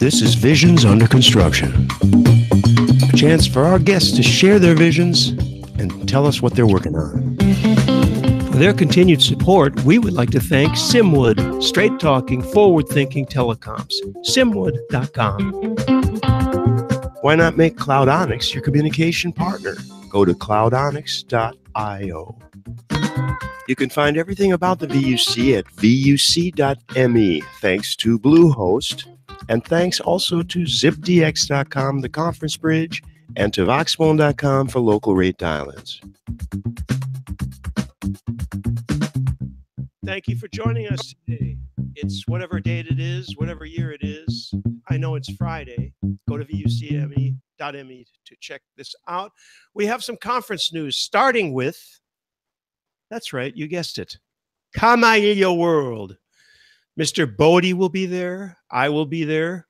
This is Visions Under Construction, a chance for our guests to share their visions and tell us what they're working on. For their continued support, we would like to thank Simwood, straight-talking, forward-thinking telecoms. Simwood.com. Why not make CloudOnyx your communication partner? Go to cloudonyx.io. You can find everything about the VUC at vuc.me, thanks to Bluehost, and thanks also to zipdx.com, the conference bridge, and to voxphone.com for local rate dial-ins. Thank you for joining us today. It's whatever date it is, whatever year it is. I know it's Friday. Go to vucme.me to check this out. We have some conference news, starting with, that's right, you guessed it, Kamailio World. Mr. Bodie will be there. I will be there,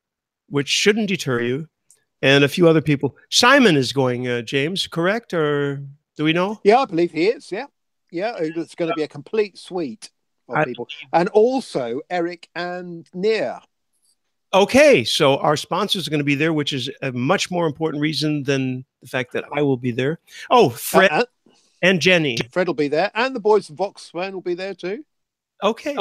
which shouldn't deter you. And a few other people. Simon is going, James, correct? Or do we know? Yeah, I believe he is. Yeah. Yeah, it's going to be a complete suite of people. And also Eric and Nia. Okay, so our sponsors are going to be there, which is a much more important reason than the fact that I will be there. Oh, Fred and Jenny. Fred will be there. And the boys from Voxphone will be there too. Okay.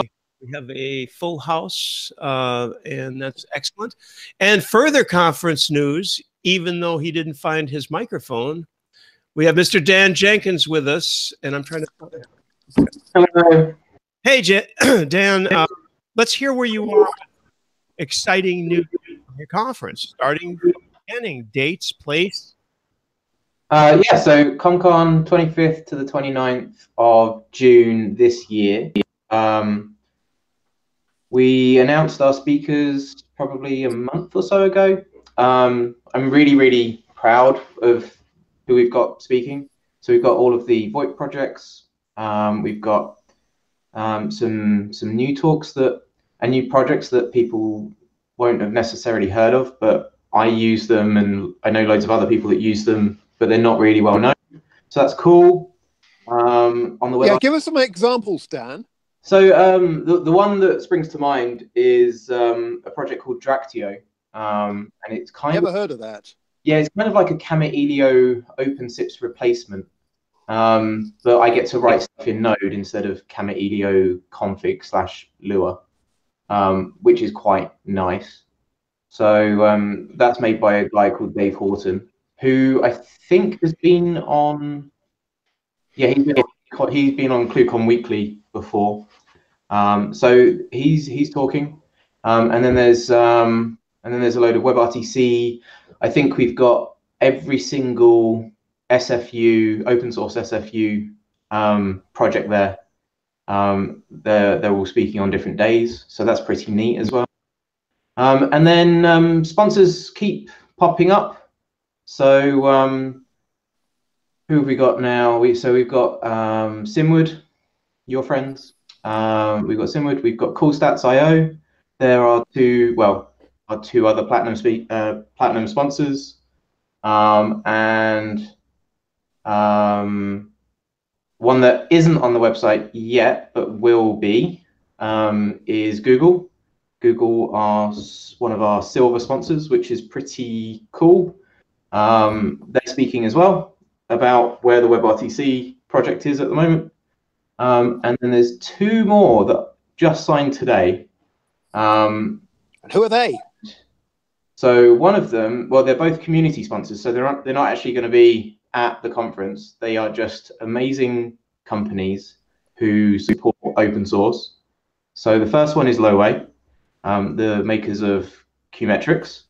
We have a full house, and that's excellent. And further conference news, even though he didn't find his microphone, we have Mr. Dan Jenkins with us, and I'm trying to... Hello. Hey, Dan, let's hear where you are. Exciting news from your conference, starting from the beginning, dates, place. Yeah, so ComCon 25th to the 29th of June this year. We announced our speakers probably a month or so ago. I'm really, really proud of who we've got speaking. So we've got all of the VoIP projects. We've got some new talks and new projects that people won't have necessarily heard of, but I use them, and I know loads of other people that use them, but they're not really well known. So that's cool. On the web, yeah, give us some examples, Dan. So the one that springs to mind is a project called Dractio, and it's Never heard of that. Yeah, it's kind of like a Kamailio OpenSIPs replacement, but I get to write stuff in Node instead of Kamailio config/Lua, which is quite nice. So that's made by a guy called Dave Horton, who I think has been on, he's been on ClueCon Weekly before. So he's talking, and then there's a load of WebRTC. I think we've got every single SFU, open source SFU project there. They're all speaking on different days, so that's pretty neat as well. And then sponsors keep popping up. So who have we got now? We've got Simwood, your friends. We've got Simwood. We've got CoolStats.io. There are two other platinum sponsors, and one that isn't on the website yet but will be is Google. Google are one of our silver sponsors, which is pretty cool. They're speaking as well about where the WebRTC project is at the moment. And then there's two more that just signed today. And who are they? So one of them, well, they're both community sponsors, so they're not actually going to be at the conference. They are just amazing companies who support open source. So the first one is Loway, the makers of Qmetrics.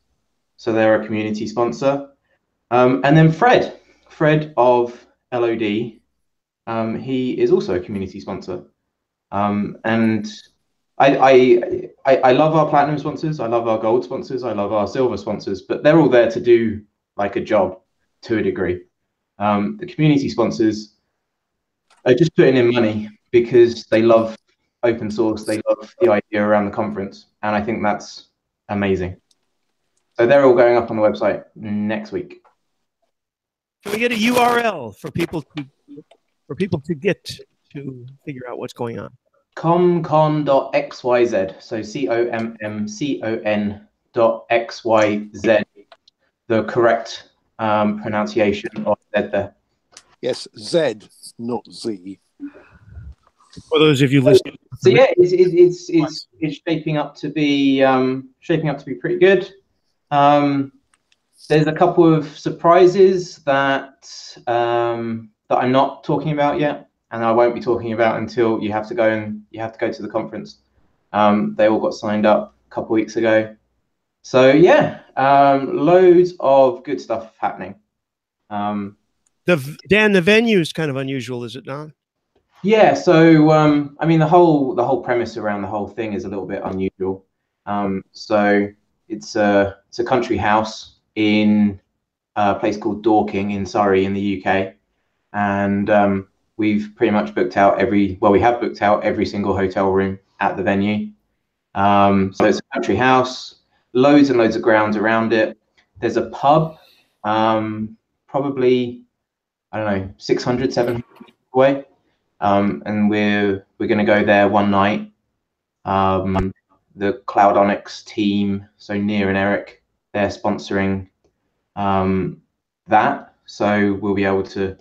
So they're a community sponsor. And then Fred of LOD, he is also a community sponsor. And I love our platinum sponsors. I love our gold sponsors. I love our silver sponsors, but they're all there to do like a job to a degree. The community sponsors are just putting in money because they love open source. They love the idea around the conference. And I think that's amazing. So they're all going up on the website next week. Can we get a URL for people to get to figure out what's going on? Comcon.xyz, so Z.xyz, the correct pronunciation of Z there. Yes, Z, not Z. For those of you listening. So yeah, it's shaping up to be pretty good. There's a couple of surprises that that I'm not talking about yet, and I won't be talking about until you have to go to the conference. They all got signed up a couple weeks ago. So yeah, loads of good stuff happening. Dan, the venue is kind of unusual, is it not? Yeah. So I mean, the whole premise around the whole thing is a little bit unusual. So it's a country house in a place called Dorking in Surrey in the UK, and we've pretty much booked out we have booked out every single hotel room at the venue. So it's a country house, loads and loads of grounds around it. There's a pub, probably, I don't know, 600, 700 away, and we're going to go there one night. The Cloudonics team, so Nia and Eric, they're sponsoring that, so we'll be able to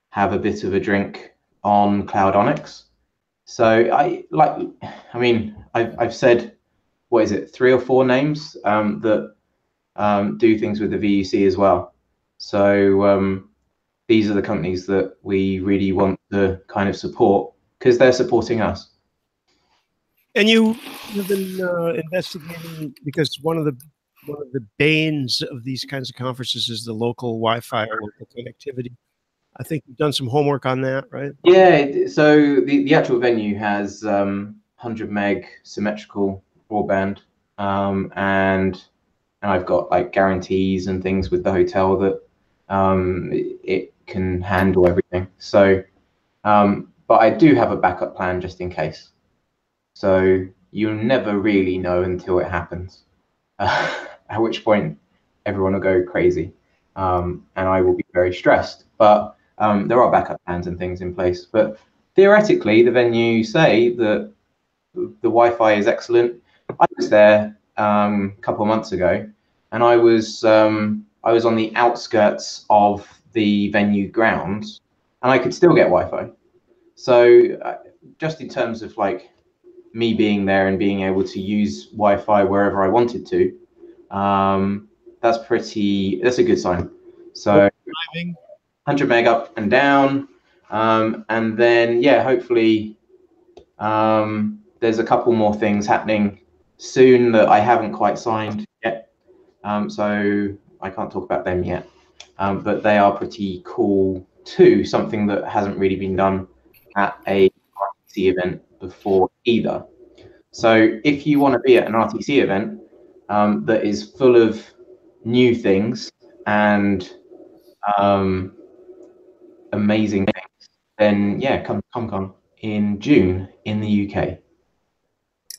have a bit of a drink on Cloudonics. So I've said, what is it, 3 or 4 names that do things with the VUC as well. So these are the companies that we really want to kind of support because they're supporting us. And you've been investigating, because one of the banes of these kinds of conferences is the local Wi-Fi or local connectivity. I think you've done some homework on that, right? Yeah. So the actual venue has 100 meg symmetrical broadband, and I've got like guarantees and things with the hotel that it can handle everything. So, but I do have a backup plan just in case. So you'll never really know until it happens, at which point everyone will go crazy, and I will be very stressed. But there are backup plans and things in place. But theoretically, the venue say that the Wi-Fi is excellent. I was there a couple of months ago, and I was on the outskirts of the venue grounds, and I could still get Wi-Fi. So just in terms of like me being there and being able to use Wi-Fi wherever I wanted to, that's a good sign. So 100 meg up and down, and then yeah, hopefully there's a couple more things happening soon that I haven't quite signed yet, so I can't talk about them yet, but they are pretty cool too, something that hasn't really been done at a RTC event before either. So if you want to be at an RTC event that is full of new things and amazing things, then yeah, come to ComCon in June in the UK.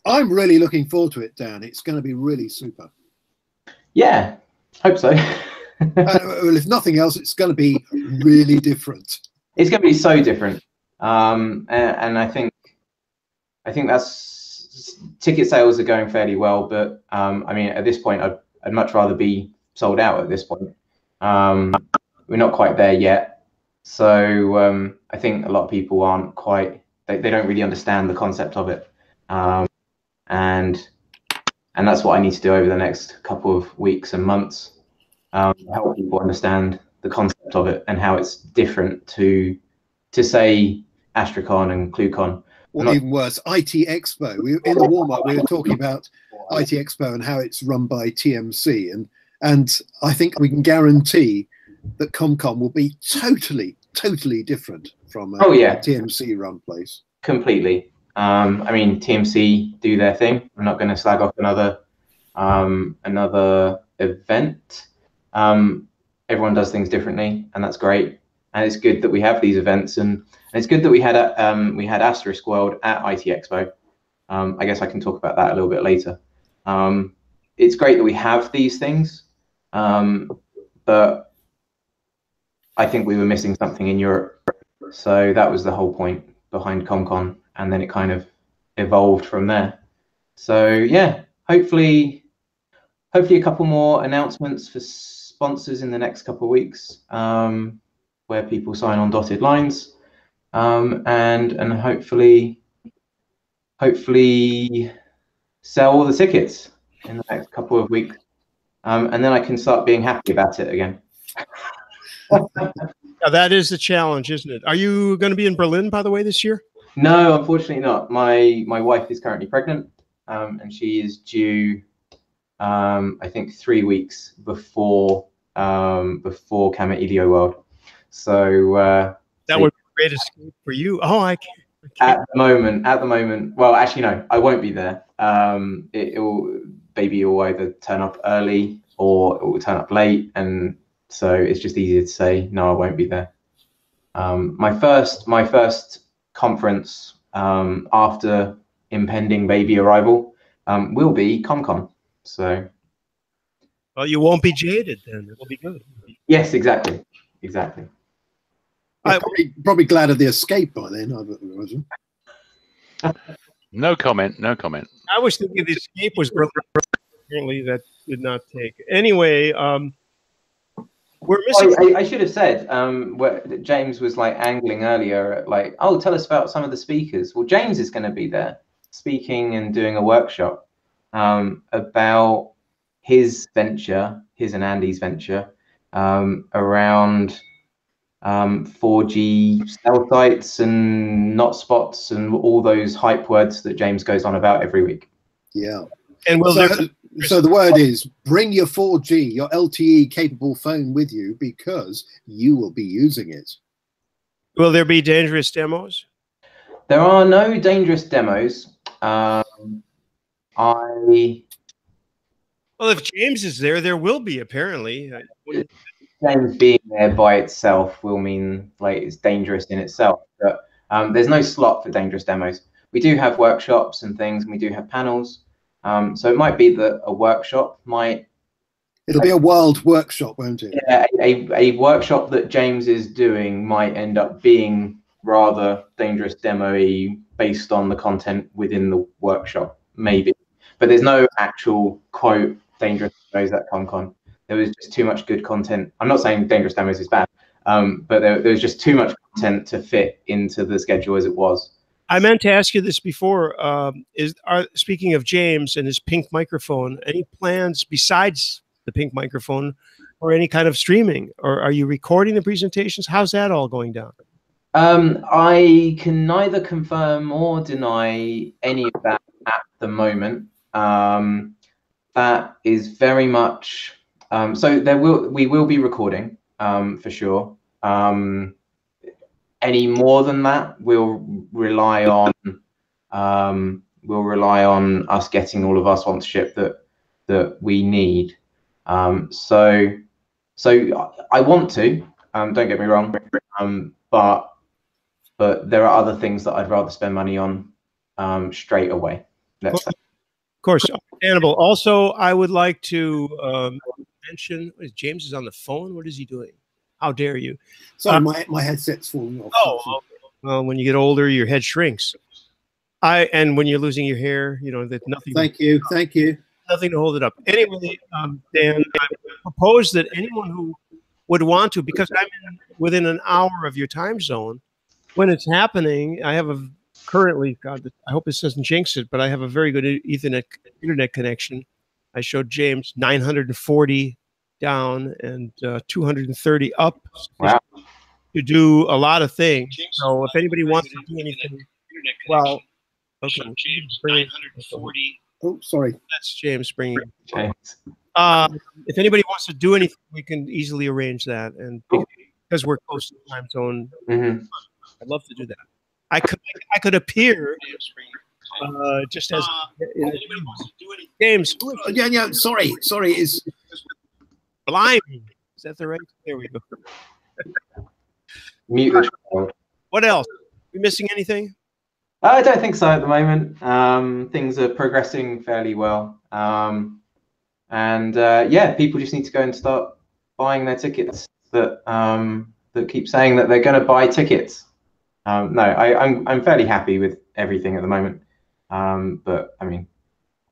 I'm really looking forward to it, Dan. It's going to be really super. Yeah, hope so. Well, if nothing else, it's going to be really different. It's going to be so different, and I think that's, ticket sales are going fairly well. But I mean, at this point, I'd much rather be sold out at this point. We're not quite there yet, so I think a lot of people aren't quite. They don't really understand the concept of it, and that's what I need to do over the next couple of weeks and months. Help people understand the concept of it and how it's different to say Astracon and ClueCon. Or even worse, IT Expo. In the warm-up, we were talking about IT Expo and how it's run by TMC, and I think we can guarantee that ComCon will be totally different from a TMC run place. Completely. I mean, TMC do their thing. I'm not going to slag off another event. Everyone does things differently, and that's great. And it's good that we have these events, and it's good that we had Asterisk World at IT Expo. I guess I can talk about that a little bit later. It's great that we have these things, but I think we were missing something in Europe. So that was the whole point behind ComCon, and then it kind of evolved from there. So yeah, hopefully hopefully a couple more announcements for sponsors in the next couple of weeks, where people sign on dotted lines, and hopefully sell all the tickets in the next couple of weeks, and then I can start being happy about it again. Now, that is the challenge, isn't it? Are you going to be in Berlin, by the way, this year? No, unfortunately not. My wife is currently pregnant, and she is due, I think, 3 weeks before Camma World. So that would be a great escape for you. Oh, I can't. At the moment, well, actually, no, I won't be there. Baby will either turn up early or it will turn up late, and so it's just easier to say no, I won't be there. My first conference after impending baby arrival will be ComCon. So, well, you won't be jaded then. It'll be good. Yes, exactly. Probably glad of the escape by then, I would imagine. No comment. I was thinking the escape was brilliant. Apparently that did not take. Anyway, we're missing. I should have said, where James was like angling earlier, like, oh, tell us about some of the speakers. Well, James is going to be there speaking and doing a workshop about his venture, his and Andy's venture, around 4G cell sites and not spots and all those hype words that James goes on about every week. Yeah. And so the word is, bring your 4G, your LTE capable phone with you, because you will be using it. Will there be dangerous demos? There are no dangerous demos. Well, if James is there, there will be, apparently. James being there by itself will mean like it's dangerous in itself, but there's no slot for dangerous demos. We do have workshops and things, and we do have panels. So it might be that a workshop might... It'll be a wild workshop, won't it? Yeah, a workshop that James is doing might end up being rather dangerous demo-y based on the content within the workshop, maybe. But there's no actual, quote, dangerous demos at ComCon. There was just too much good content. I'm not saying dangerous demos is bad, but there was just too much content to fit into the schedule as it was. I meant to ask you this before. Speaking of James and his pink microphone, any plans besides the pink microphone or any kind of streaming? Or are you recording the presentations? How's that all going down? I can neither confirm or deny any of that at the moment. That is very much... so we will be recording for sure. Any more than that, we'll rely on us getting all of our sponsorship that we need. So I want to. Don't get me wrong, but there are other things that I'd rather spend money on straight away. Let's say. Of course, understandable. Also, I would like to mention, James is on the phone. What is he doing? How dare you? Sorry, my headset's falling off. Oh, well, when you get older, your head shrinks. And when you're losing your hair, you know, that nothing. Thank you. Nothing to hold it up. Anyway, Dan, I propose that anyone who would want to, because I'm within an hour of your time zone, when it's happening, I have currently, God, I hope this doesn't jinx it, but I have a very good Ethernet internet connection. I showed James 940 down and 230 up. Wow. To do a lot of things. So if anybody wants to do anything, well, okay. James 940. Oh, sorry. That's James bringing. James. If anybody wants to do anything, we can easily arrange that. And because we're close to the time zone, I'd love to do that. I could appear just as James. Yeah. Sorry. Is blind? Is that the right? There we go. Mute the child. What else? We missing anything? I don't think so at the moment. Things are progressing fairly well. Yeah, people just need to go and start buying their tickets that keep saying that they're going to buy tickets. No, I'm fairly happy with everything at the moment. But I mean,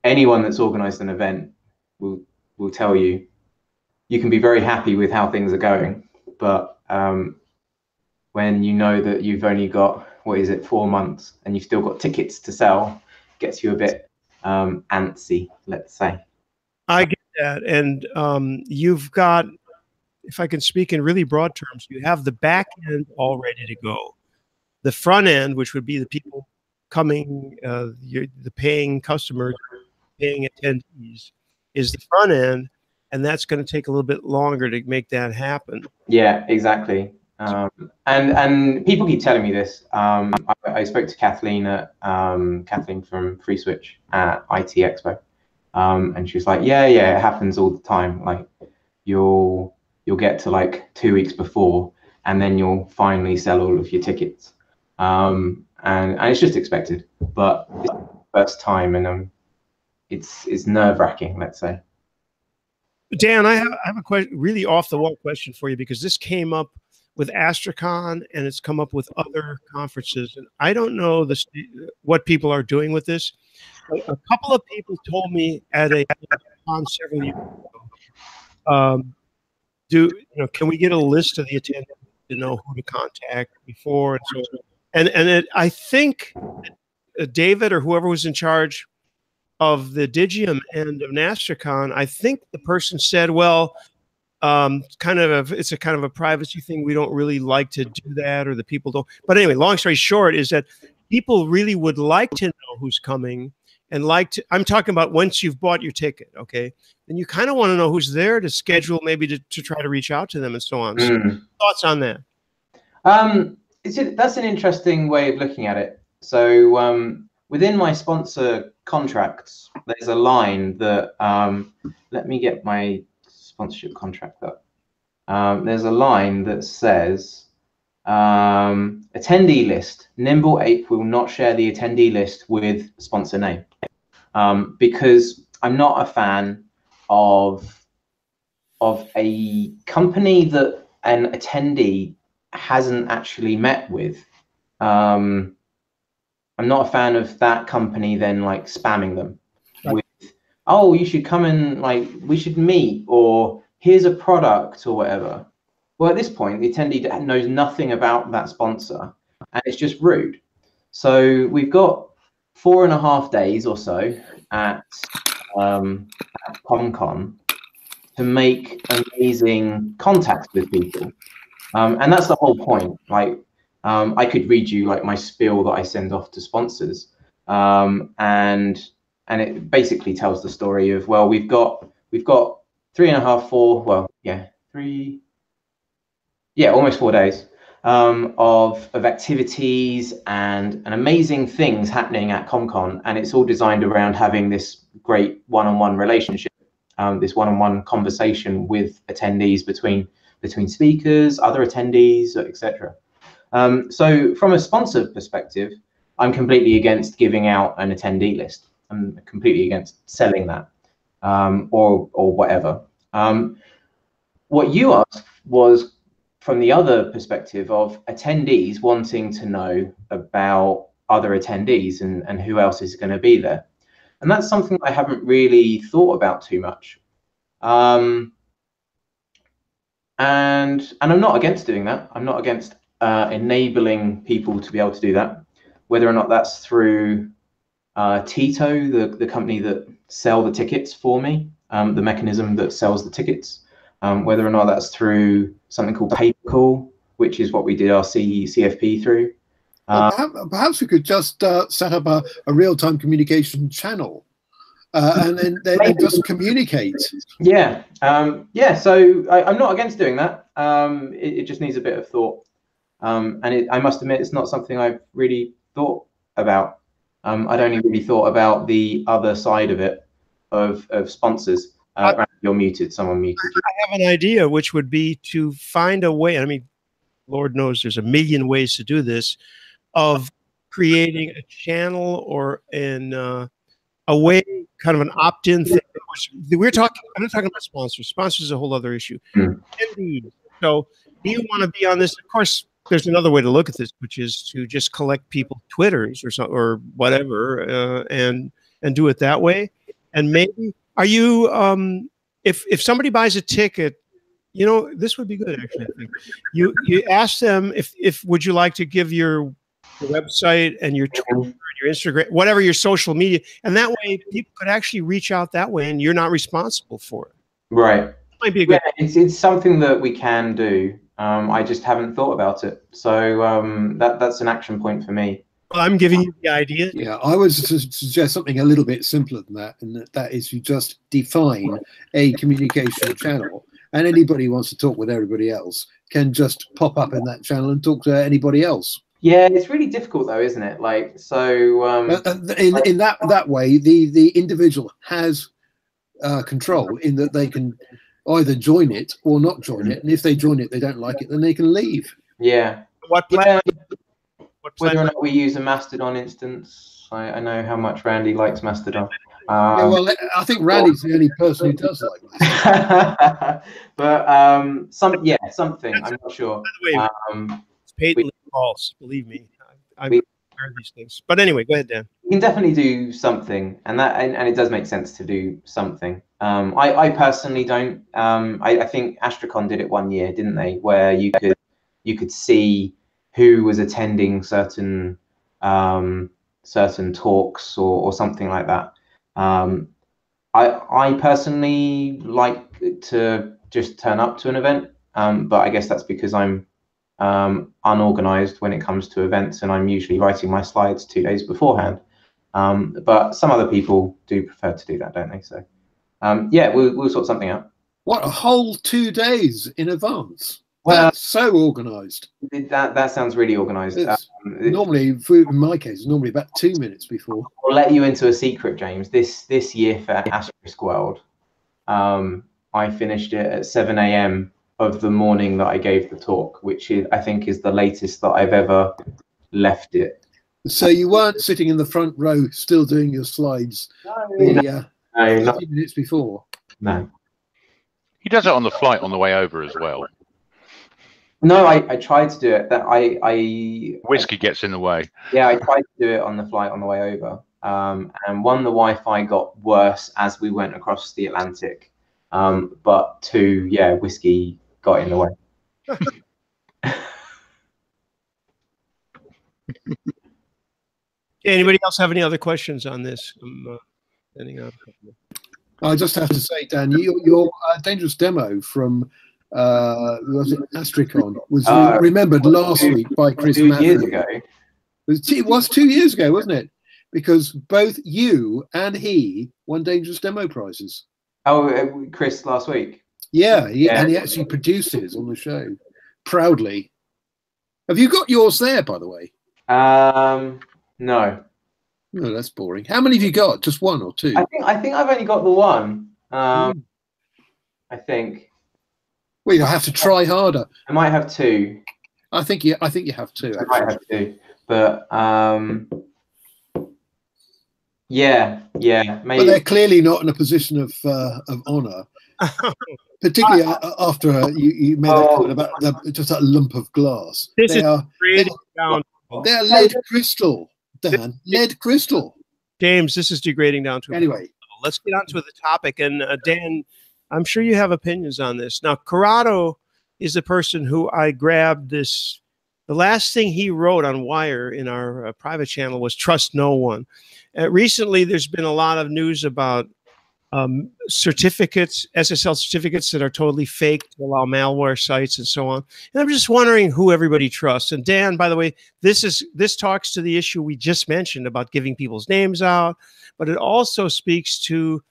anyone that's organized an event will will tell you you can be very happy with how things are going, but when you know that you've only got, what is it, 4 months, and you've still got tickets to sell, gets you a bit antsy, let's say. I get that. And you've got, if I can speak in really broad terms, you have the back end all ready to go. The front end, which would be the people coming, the paying customers, paying attendees, is the front end, and that's going to take a little bit longer to make that happen. Yeah, exactly. And people keep telling me this. I spoke to Kathleen Kathleen from FreeSwitch at IT Expo, and she was like, yeah, it happens all the time. Like you'll get to like 2 weeks before, and then you'll finally sell all of your tickets. And it's just expected, but it's the first time, and it's nerve-wracking, let's say. Dan, I have a question, really off-the-wall question for you, because this came up with Astracon and it's come up with other conferences, and I don't know what people are doing with this. But a couple of people told me at a con several years ago, can we get a list of the attendees to know who to contact before and so on? And I think David or whoever was in charge of the Digium end of Astracon, I think the person said, well, it's a kind of a privacy thing. We don't really like to do that, or the people don't. But anyway, long story short is that people really would like to know who's coming, and I'm talking about once you've bought your ticket, okay? And you kind of want to know who's there to schedule, maybe to try to reach out to them and so on. So thoughts on that? That's an interesting way of looking at it. So within my sponsor contracts, there's a line that, let me get my sponsorship contract up. There's a line that says, attendee list, Nimble Ape will not share the attendee list with sponsor name, because I'm not a fan of a company that an attendee hasn't actually met with. I'm not a fan of that company then like spamming them with, oh, you should come and like we should meet, or here's a product or whatever. Well, at this point, the attendee knows nothing about that sponsor, and it's just rude. So we've got 4.5 days or so at ComCon to make amazing contacts with people, and that's the whole point. Like, I could read you like my spiel that I send off to sponsors, and it basically tells the story of, well, we've got 3.5, 4, well, yeah, almost 4 days of activities and amazing things happening at ComCon, and it's all designed around having this great one-on-one relationship, this one-on-one conversation with attendees, between speakers, other attendees, etc. So from a sponsor perspective, I'm completely against giving out an attendee list. I'm completely against selling that, or whatever. What you asked was from the other perspective of attendees wanting to know about other attendees and who else is going to be there. And that's something I haven't really thought about too much. And I'm not against doing that. I'm not against enabling people to be able to do that, whether or not that's through Tito, the company that sell the tickets for me, the mechanism that sells the tickets, whether or not that's through something called PaperCall, which is what we did our CFP through. Perhaps we could just set up a real-time communication channel and then just communicate. Yeah, so I'm not against doing that. It just needs a bit of thought. And I must admit, it's not something I've really thought about. I'd only really thought about the other side of it, of sponsors. You're muted, someone muted you. I have an idea, which would be to find a way, I mean, Lord knows there's a million ways to do this, of creating a channel or a way, kind of an opt-in thing. I'm not talking about sponsors. Sponsors is a whole other issue. So do you want to be on this? Of course, there's another way to look at this, which is to just collect people's Twitters or whatever, and do it that way. And maybe, are you if somebody buys a ticket, you know, this would be good actually. I think you ask them if would you like to give your website and your Twitter, your Instagram, whatever your social media, and that way people could actually reach out that way, and you're not responsible for it. Right. Might be a good. Yeah, it's something that we can do. I just haven't thought about it, so that's an action point for me. Well, I'm giving you the idea. Yeah, I would suggest something a little bit simpler than that, and that is you just define a communication channel, and anybody who wants to talk with everybody else can just pop up in that channel and talk to anybody else. Yeah, it's really difficult though, isn't it? Like, so in that way, the individual has control in that they can either join it or not join it, and if they join it, they don't like it, then they can leave. Yeah. What plan? Whether or not we use a Mastodon instance, I know how much Randy likes Mastodon. Yeah, well, I think Randy's the only person who does like Mastodon. But something. I'm not sure. By the way, it's patently false. Believe me, I'm aware of these things. But anyway, go ahead, Dan. You can definitely do something, and it does make sense to do something. I personally don't. I think Astracon did it one year, didn't they? Where you could see who was attending certain talks or something like that. I personally like to just turn up to an event, but I guess that's because I'm unorganized when it comes to events, and I'm usually writing my slides 2 days beforehand. But some other people do prefer to do that, don't they? So yeah, we'll sort something out. What, a whole 2 days in advance? Well, that's so organized. That sounds really organized. Normally, in my case, normally about 2 minutes before. I'll let you into a secret, James. This year for Asterisk World, I finished it at 7 a.m. of the morning that I gave the talk, which I think is the latest that I've ever left it. So you weren't sitting in the front row still doing your slides No, 30 minutes before? No. He does it on the flight on the way over as well. No, I tried to do it. Whiskey gets in the way. Yeah, I tried to do it on the flight on the way over. And one, the Wi-Fi got worse as we went across the Atlantic. But two, yeah, whiskey got in the way. Anybody else have any other questions on this? I just have to say, Dan, your dangerous demo from was it Astracon was remembered last week by Chris 2 Matthew. years ago. It was 2 years ago, wasn't it? Because both you and he won dangerous demo prizes. Oh, Chris last week. Yeah, and he actually produced his on the show proudly. Have you got yours there, by the way? No. No, that's boring. How many have you got? Just one or two? I think I've only got the one. I think. Well, you have to try harder. I might have two. I think you have two. I might have two, but yeah, maybe. But they're clearly not in a position of honor, particularly after you made that comment about just that lump of glass. This they're lead crystal, Dan. Lead crystal. James, this is degrading down to anyway. Let's get on to the topic. And Dan, I'm sure you have opinions on this. Now, Corrado is the person who I grabbed this. The last thing he wrote on Wire in our private channel was trust no one. Recently, there's been a lot of news about certificates, SSL certificates that are totally fake to allow malware sites and so on. And I'm just wondering who everybody trusts. And Dan, by the way, this talks to the issue we just mentioned about giving people's names out, but it also speaks to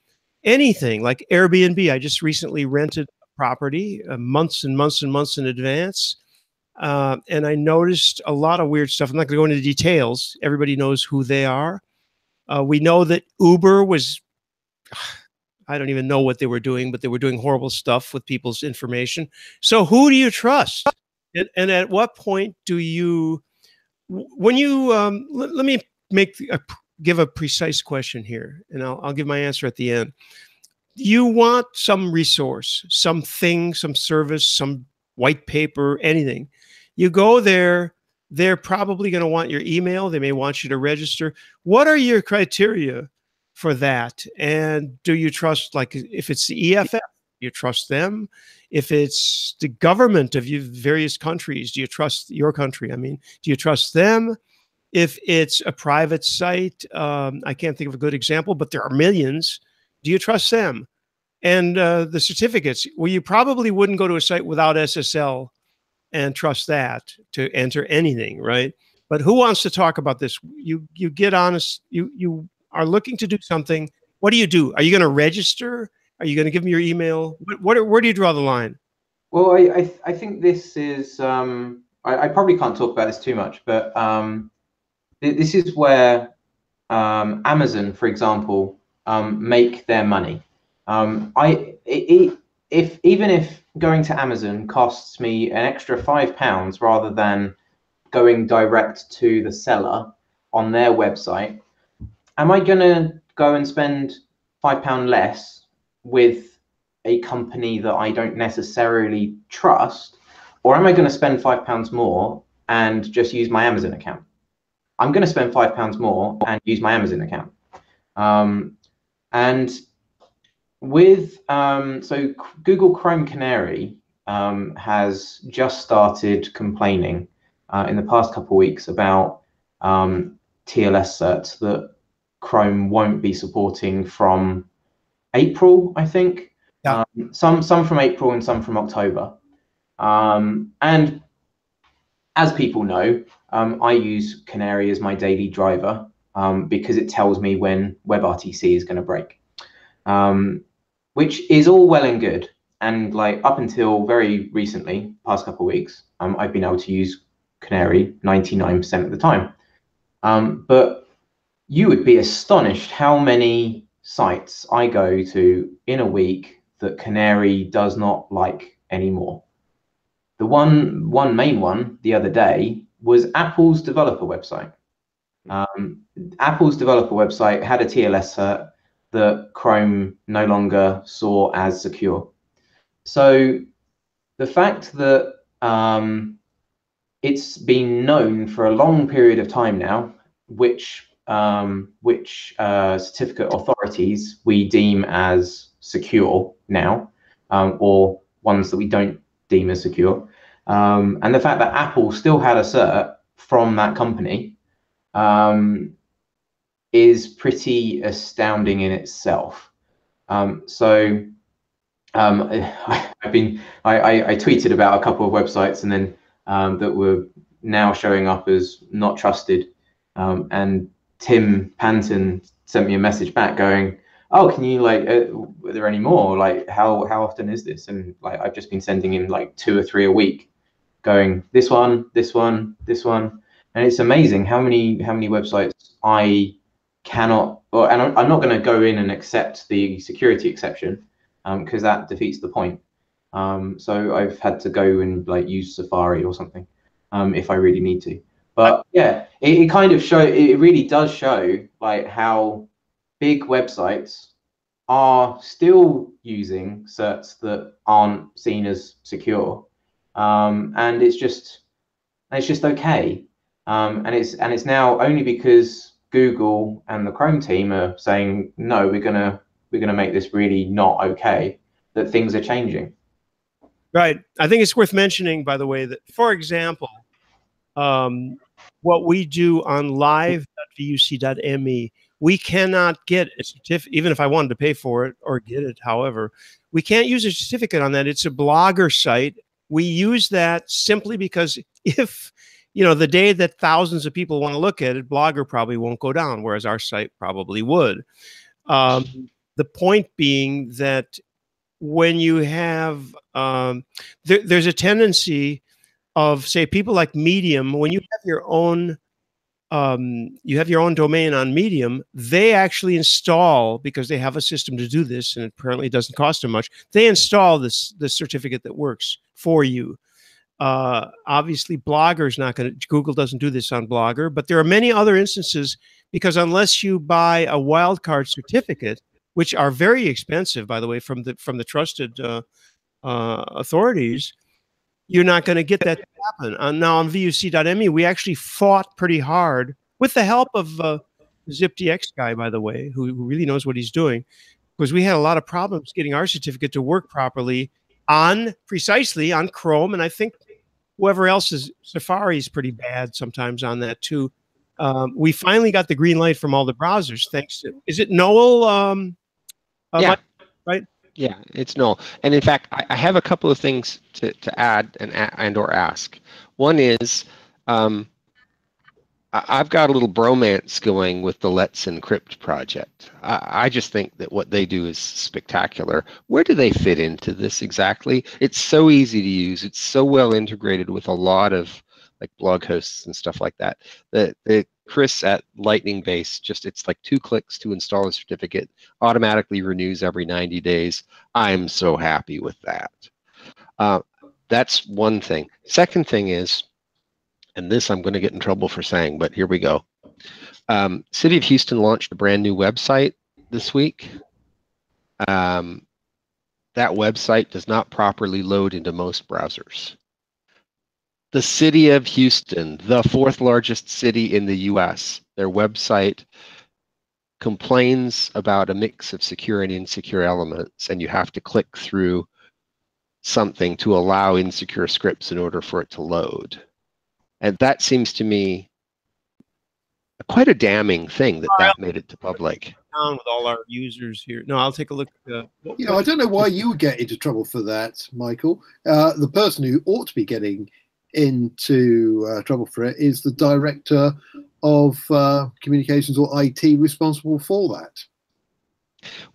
anything like Airbnb. I just recently rented a property months and months and months in advance. And I noticed a lot of weird stuff. I'm not going to go into details. Everybody knows who they are. We know that Uber was, I don't even know what they were doing, but they were doing horrible stuff with people's information. So who do you trust? And at what point do you, when you, let me give a precise question here, and I'll give my answer at the end. You want some resource, something, some service, some white paper, anything. You go there, they're probably going to want your email. They may want you to register. What are your criteria for that? And do you trust, like, if it's the EFF, Do you trust them? If it's the government of various countries, do you trust your country? I mean, do you trust them? If it's a private site, I can't think of a good example, but there are millions. Do you trust them? And the certificates, well, you probably wouldn't go to a site without SSL and trust that to enter anything, right? But who wants to talk about this? You get honest. You are looking to do something. What do you do? Are you going to register? Are you going to give me your email? Where do you draw the line? Well, I think this is I probably can't talk about this too much, but this is where Amazon, for example, make their money. If going to Amazon costs me an extra £5 rather than going direct to the seller on their website, am I going to go and spend £5 less with a company that I don't necessarily trust, or am I going to spend £5 more and just use my Amazon account? I'm going to spend £5 more and use my Amazon account. And with so Google Chrome Canary has just started complaining in the past couple of weeks about TLS certs that Chrome won't be supporting from April, I think. Yeah. Some from April and some from October. And as people know, I use Canary as my daily driver because it tells me when WebRTC is going to break, which is all well and good. And like up until very recently, past couple of weeks, I've been able to use Canary 99% of the time. But you would be astonished how many sites I go to in a week that Canary does not like anymore. The one main one the other day was Apple's developer website. Apple's developer website had a TLS cert that Chrome no longer saw as secure. So the fact that it's been known for a long period of time now which certificate authorities we deem as secure now, or ones that we don't deem as secure, and the fact that Apple still had a cert from that company is pretty astounding in itself. I tweeted about a couple of websites and then that were now showing up as not trusted, and Tim Panton sent me a message back going, oh, can you like, are there any more? Like, how often is this? And like, I've just been sending in like 2 or 3 a week, going this one, this one, this one, and it's amazing how many websites I cannot, and I'm not going to go in and accept the security exception because that defeats the point. So I've had to go and like use Safari or something if I really need to. But yeah, it kind of it really does show like how big websites are still using certs that aren't seen as secure, and it's just okay, and it's now only because Google and the Chrome team are saying no, we're gonna make this really not okay, that things are changing. Right. I think it's worth mentioning, by the way, that for example, what we do on live.vuc.me, we cannot get a certificate, even if I wanted to pay for it or get it. However, we can't use a certificate on that. It's a Blogger site. We use that simply because if, the day that thousands of people want to look at it, Blogger probably won't go down, whereas our site probably would. The point being that when you have, there's a tendency of, say, people like Medium, when you have your own domain on Medium, they actually install, because they have a system to do this, and apparently it doesn't cost them much, they install the certificate that works for you. Obviously, Blogger's not going to, Google doesn't do this on Blogger, but there are many other instances, because unless you buy a wildcard certificate, which are very expensive, by the way, from the trusted authorities, you're not going to get that to happen. Now on VUC.me, we actually fought pretty hard with the help of ZipDX guy, by the way, who really knows what he's doing. because we had a lot of problems getting our certificate to work properly precisely on Chrome, and I think whoever else is Safari is pretty bad sometimes on that too. We finally got the green light from all the browsers. Thanks to, is it Noel? Yeah. Right. Yeah, it's Noel. And in fact, I have a couple of things to add and or ask. One is, I've got a little bromance going with the Let's Encrypt project. I just think that what they do is spectacular. Where do they fit into this exactly? It's so easy to use. It's so well integrated with a lot of like blog hosts and stuff like that. The Chris at Lightning Base, it's like 2 clicks to install a certificate, automatically renews every 90 days. I'm so happy with that. That's one thing. Second thing is, and this I'm going to get in trouble for saying, but here we go. City of Houston launched a brand new website this week. That website does not properly load into most browsers. The City of Houston, the 4th largest city in the US, their website complains about a mix of secure and insecure elements, and you have to click through something to allow insecure scripts in order for it to load. And that seems to me quite a damning thing that made it to public. With all our users here. No, I'll take a look. I don't know why you would get into trouble for that, Michael. The person who ought to be getting into trouble for it is the director of communications or IT responsible for that.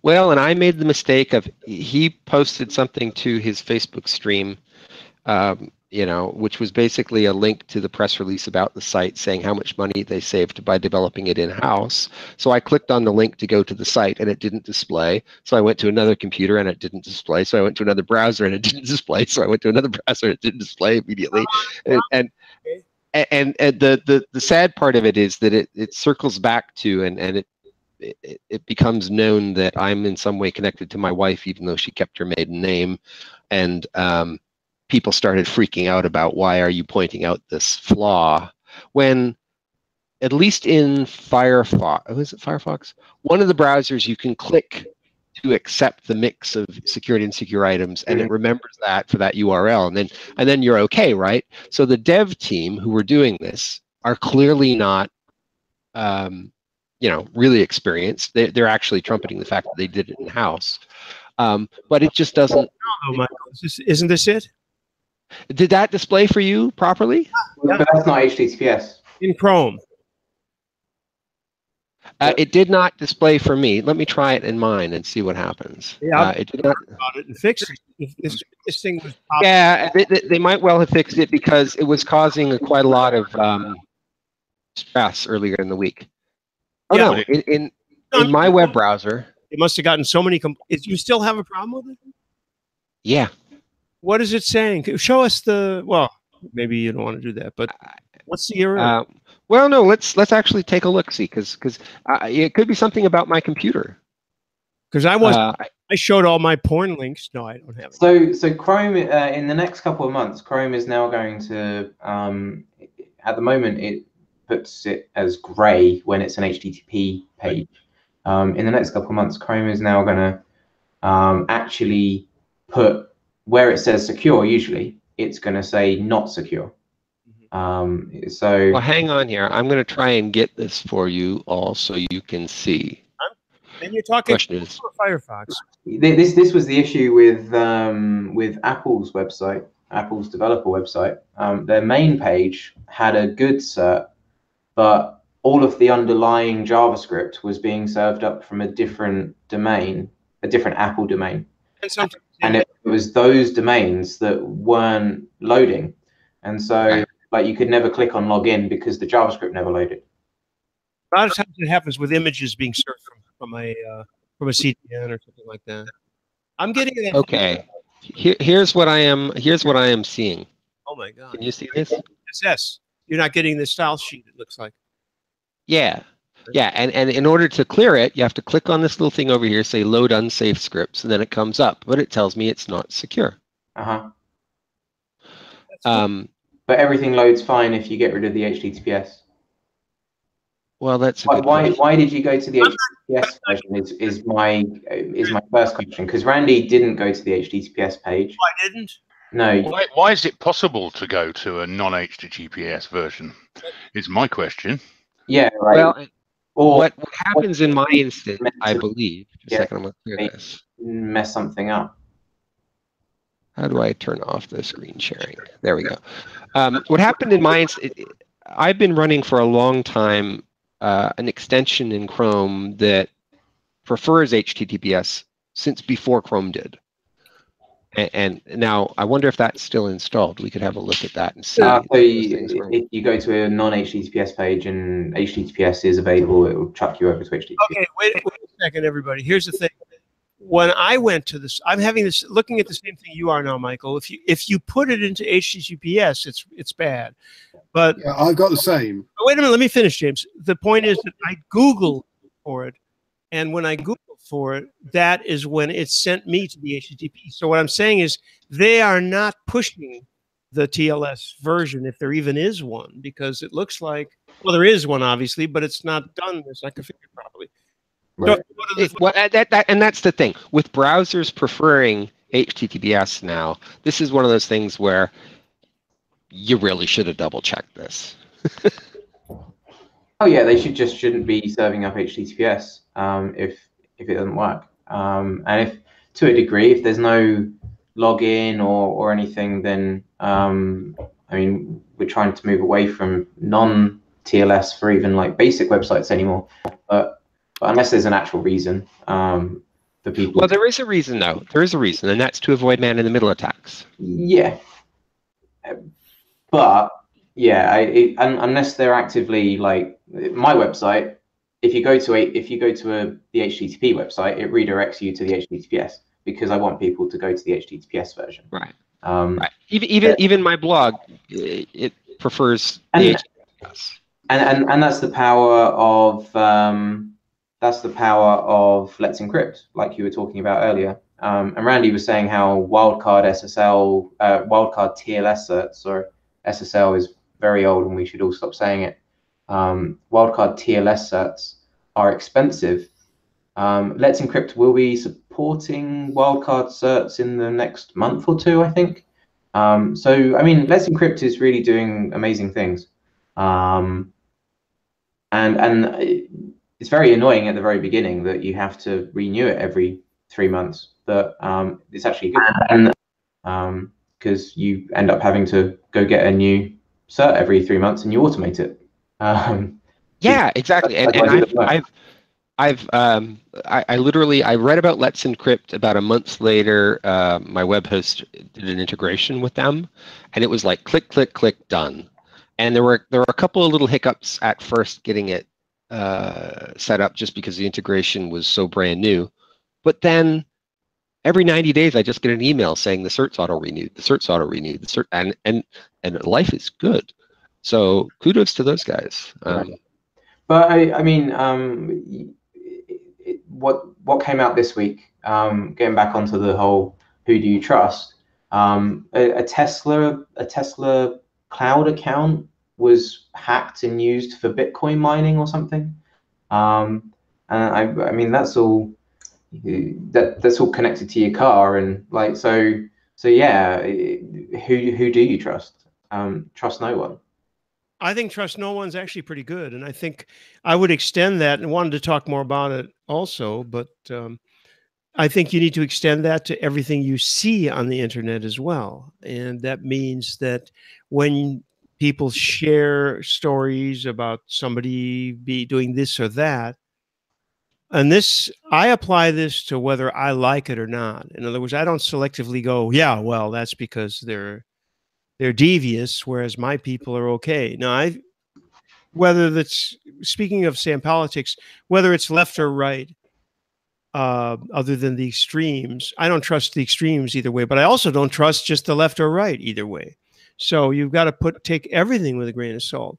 Well, and I made the mistake of, he posted something to his Facebook stream, which was basically a link to the press release about the site saying how much money they saved by developing it in-house. So I clicked on the link to go to the site and it didn't display. So I went to another computer and it didn't display. So I went to another browser and it didn't display. So I went to another browser and it didn't display immediately. And the sad part of it is that it circles back to, and it becomes known that I'm in some way connected to my wife, even though she kept her maiden name. And people started freaking out about, why are you pointing out this flaw? When, at least in Firefox, was it Firefox? One of the browsers, you can click to accept the mix of secure and insecure items, and it remembers that for that URL, and then you're okay, right? So the dev team who were doing this are clearly not really experienced. They're actually trumpeting the fact that they did it in-house. But it just doesn't. Oh, Michael, isn't this it? Did that display for you properly? But that's not HTTPS. In Chrome. It did not display for me. Let me try it in mine and see what happens. Yeah, it did not. About it and fix it. If this thing was Yeah, they might well have fixed it because it was causing quite a lot of stress earlier in the week. Oh yeah, no! In my web browser, it must have gotten so many. You still have a problem with it? Yeah. What is it saying? Show us the. Well, maybe you don't want to do that, but what's the error? Well, no. Let's actually take a look, see, because it could be something about my computer. Because I showed all my porn links. No, I don't have it. So Chrome in the next couple of months, Chrome is now going to. At the moment, it puts it as grey when it's an HTTP page. In the next couple of months, Chrome is now going to actually put, where it says secure, usually it's going to say not secure. Well, hang on here. I'm going to try and get this for you all so you can see. And you're talking Firefox. This was the issue with Apple's website, Apple's developer website. Their main page had a good cert, but all of the underlying JavaScript was being served up from a different domain, a different Apple domain. And it was those domains that weren't loading. And so like you could never click on login because the JavaScript never loaded. A lot of times it happens with images being served from a CDN or something like that. I'm getting it. Okay. Here's what I am seeing. Oh my God. Can you see this? Yes. You're not getting the style sheet, it looks like. Yeah. Yeah, and in order to clear it, you have to click on this little thing over here, say load unsafe scripts, and then it comes up, but it tells me it's not secure. But everything loads fine if you get rid of the HTTPS. Well, that's a good Why question. why did you go to the HTTPS version? Is my first question, because Randy didn't go to the HTTPS page. I didn't. No. Why is it possible to go to a non-HTTPS version? Is my question. Yeah, right. Well, or what happens in my instance, I believe, just a Yeah. second, I'm going to clear this. mess something up. How do I turn off the screen sharing? There we go. What happened in my instance, I've been running for a long time an extension in Chrome that prefers HTTPS since before Chrome did. And now I wonder if that's still installed. We could have a look at that and see. So if you go to a non-HTTPS page and HTTPS is available, it will chuck you over to HTTPS. Okay, wait a second, everybody. Here's the thing. When I went to this, I'm having this, looking at the same thing you are now, Michael. If you put it into HTTPS, it's bad. But yeah, I've got the same. Wait a minute, let me finish, James. The point is that I Googled for it, and when I Googled for it, that is when it sent me to the HTTP. So what I'm saying is they are not pushing the TLS version, if there even is one, because it looks like, well, there is one, obviously, but it's not done, it's not configured properly. Right. So, and that's the thing. With browsers preferring HTTPS now, this is one of those things where you really should have double-checked this. Oh yeah, they shouldn't be serving up HTTPS if it doesn't work. And if, to a degree, if there's no login or anything, then I mean, we're trying to move away from non-TLS for even like basic websites anymore. But unless there's an actual reason, the people. Well, there is a reason, though. There is a reason, and that's to avoid man-in-the-middle attacks. Yeah. But yeah, unless they're actively like my website, if you go to the HTTP website, it redirects you to the HTTPS because I want people to go to the HTTPS version. Right. Right. Even my blog, it prefers the HTTPS. And that's the power of Let's Encrypt, like you were talking about earlier. And Randy was saying how wildcard TLS certs, or SSL is very old and we should all stop saying it. Wildcard TLS certs are expensive. Let's Encrypt will be supporting wildcard certs in the next month or two, I think. So, I mean, Let's Encrypt is really doing amazing things. And it's very annoying at the very beginning that you have to renew it every 3 months, but it's actually good. Because you end up having to go get a new cert every 3 months and you automate it. Yeah, exactly. And I literally read about Let's Encrypt about a month later. My web host did an integration with them, and it was like click, click, click, done. And there were a couple of little hiccups at first getting it set up just because the integration was so brand new. But then every 90 days, I just get an email saying the cert's auto-renewed, the cert's auto-renewed, the cert, and life is good. So kudos to those guys. But I mean, what came out this week? Getting back onto the whole who do you trust? A Tesla cloud account was hacked and used for Bitcoin mining or something. And I mean that's all connected to your car, and like so yeah. Who do you trust? Trust no one. I think trust no one's actually pretty good, and I think I would extend that, and wanted to talk more about it also, but I think you need to extend that to everything you see on the internet as well. And that means that when people share stories about somebody doing this or that, and this, I apply this to whether I like it or not. In other words, I don't selectively go, yeah, well, that's because they're devious, whereas my people are okay. Now, whether that's, speaking of, say, in politics, whether it's left or right, other than the extremes, I don't trust the extremes either way, but I also don't trust just the left or right either way. So you've got to take everything with a grain of salt.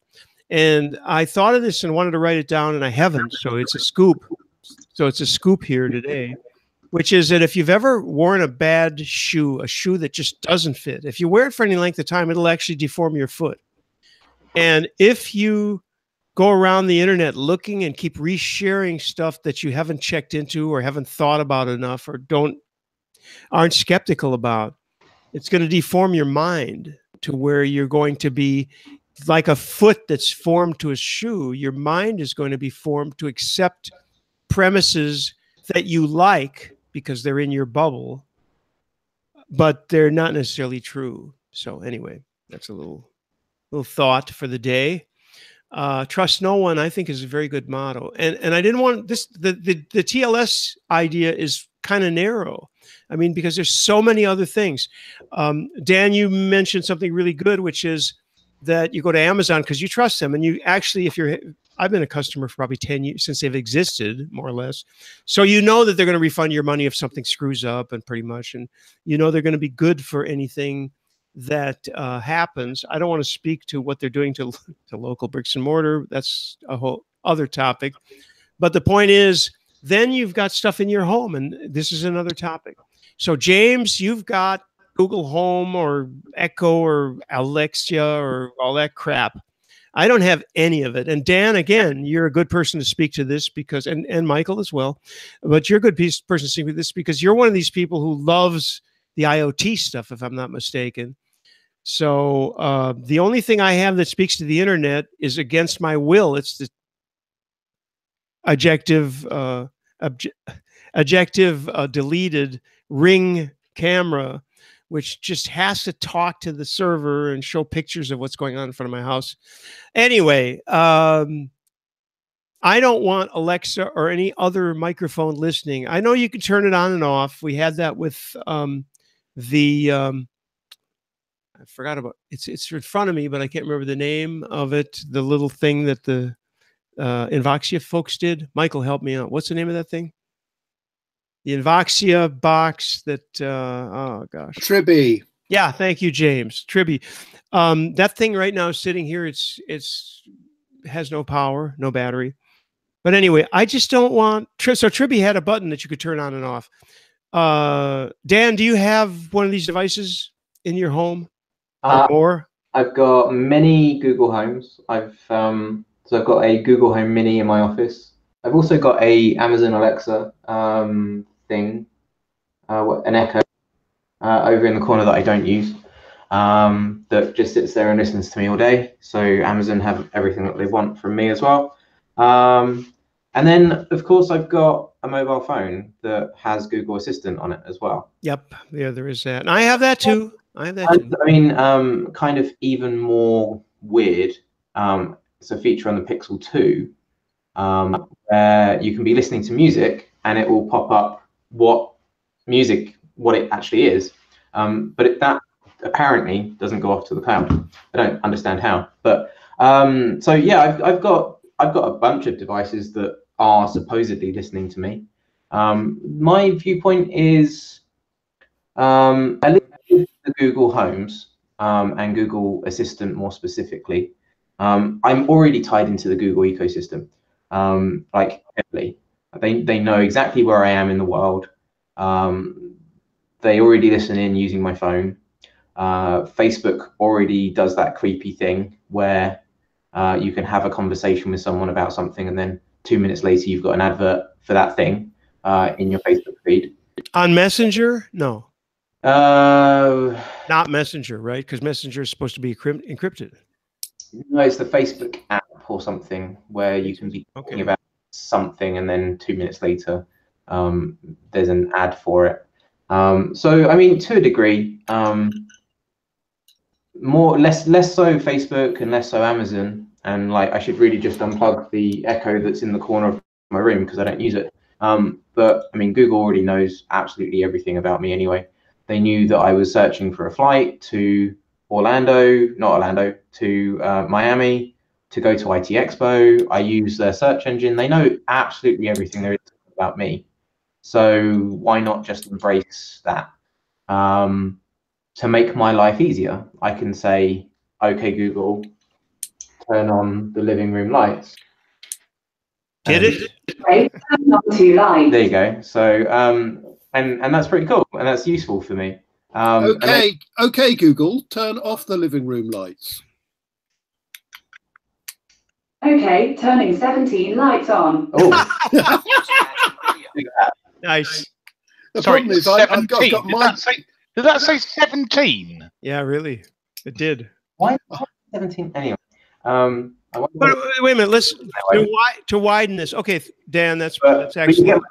And I thought of this and wanted to write it down, and I haven't, so it's a scoop. So it's a scoop here today, which is that if you've ever worn a bad shoe, a shoe that just doesn't fit, if you wear it for any length of time, it'll actually deform your foot. And if you go around the internet looking and keep resharing stuff that you haven't checked into or haven't thought about enough or aren't skeptical about. It's going to deform your mind to where you're going to be like a foot that's formed to a shoe. Your mind is going to be formed to accept premises that you like because they're in your bubble, but they're not necessarily true. So anyway, that's a little thought for the day. Trust no one, I think, is a very good motto. And I didn't want this, the TLS idea is kind of narrow. I mean, because there's so many other things. Dan, you mentioned something really good, which is that you go to Amazon because you trust them. And you actually, I've been a customer for probably 10 years since they've existed, more or less. So you know that they're going to refund your money if something screws up, and pretty much, and you know they're going to be good for anything that happens. I don't want to speak to what they're doing to local bricks and mortar. That's a whole other topic. But the point is, then you've got stuff in your home, and this is another topic. So James, you've got Google Home or Echo or Alexa or all that crap. I don't have any of it. And Dan, again, you're a good person to speak to this because, and Michael as well, but you're a good person to speak to this because you're one of these people who loves the IoT stuff, if I'm not mistaken. So the only thing I have that speaks to the internet is against my will. It's the deleted Ring camera, which just has to talk to the server and show pictures of what's going on in front of my house. Anyway, I don't want Alexa or any other microphone listening. I know you can turn it on and off. We had that with I forgot about it's in front of me, but I can't remember the name of it. The little thing that the Invoxia folks did. Michael, help me out. What's the name of that thing? The Invoxia box that, oh gosh. Tribby. Yeah, thank you, James. Tribby. That thing right now is sitting here. It's has no power, no battery. But anyway, I just don't want, so Tribby had a button that you could turn on and off. Dan, do you have one of these devices in your home? Or I've got many Google Homes. So I've got a Google Home Mini in my office. I've also got a Amazon Alexa thing, an Echo over in the corner that I don't use, that just sits there and listens to me all day. So Amazon have everything that they want from me as well. And then, of course, I've got a mobile phone that has Google Assistant on it as well. Yep, yeah, there is that. And I have that too. I mean, kind of even more weird. It's a feature on the Pixel 2 where you can be listening to music and it will pop up what it actually is. But that apparently doesn't go off to the cloud. I don't understand how. But so yeah, I've got a bunch of devices that are supposedly listening to me. My viewpoint is I live with the Google Homes and Google Assistant more specifically. I'm already tied into the Google ecosystem, like heavily. They know exactly where I am in the world. They already listen in using my phone. Facebook already does that creepy thing where you can have a conversation with someone about something and then 2 minutes later you've got an advert for that thing in your Facebook feed. On Messenger? No. Not Messenger, right? Because Messenger is supposed to be encrypted. No, it's the Facebook app or something where you can be talking about something and then 2 minutes later there's an ad for it. So I mean, to a degree, less so Facebook and less so Amazon, and like I should really just unplug the Echo that's in the corner of my room because I don't use it. But I mean, Google already knows absolutely everything about me anyway. They knew that I was searching for a flight to to Miami to go to IT Expo. I use their search engine. They know absolutely everything there is about me. So why not just embrace that? To make my life easier, I can say, okay, Google, turn on the living room lights. Did it? There you go. So, and that's pretty cool, and that's useful for me. Okay, Google, turn off the living room lights. Okay, turning 17, lights on. Oh, Nice. The Sorry, problem is I've 17. got my. Did that say 17? Yeah, really. It did. why 17 anyway? I wonder But what- wait a minute. Let's to widen this. Okay, Dan, that's but you excellent. get my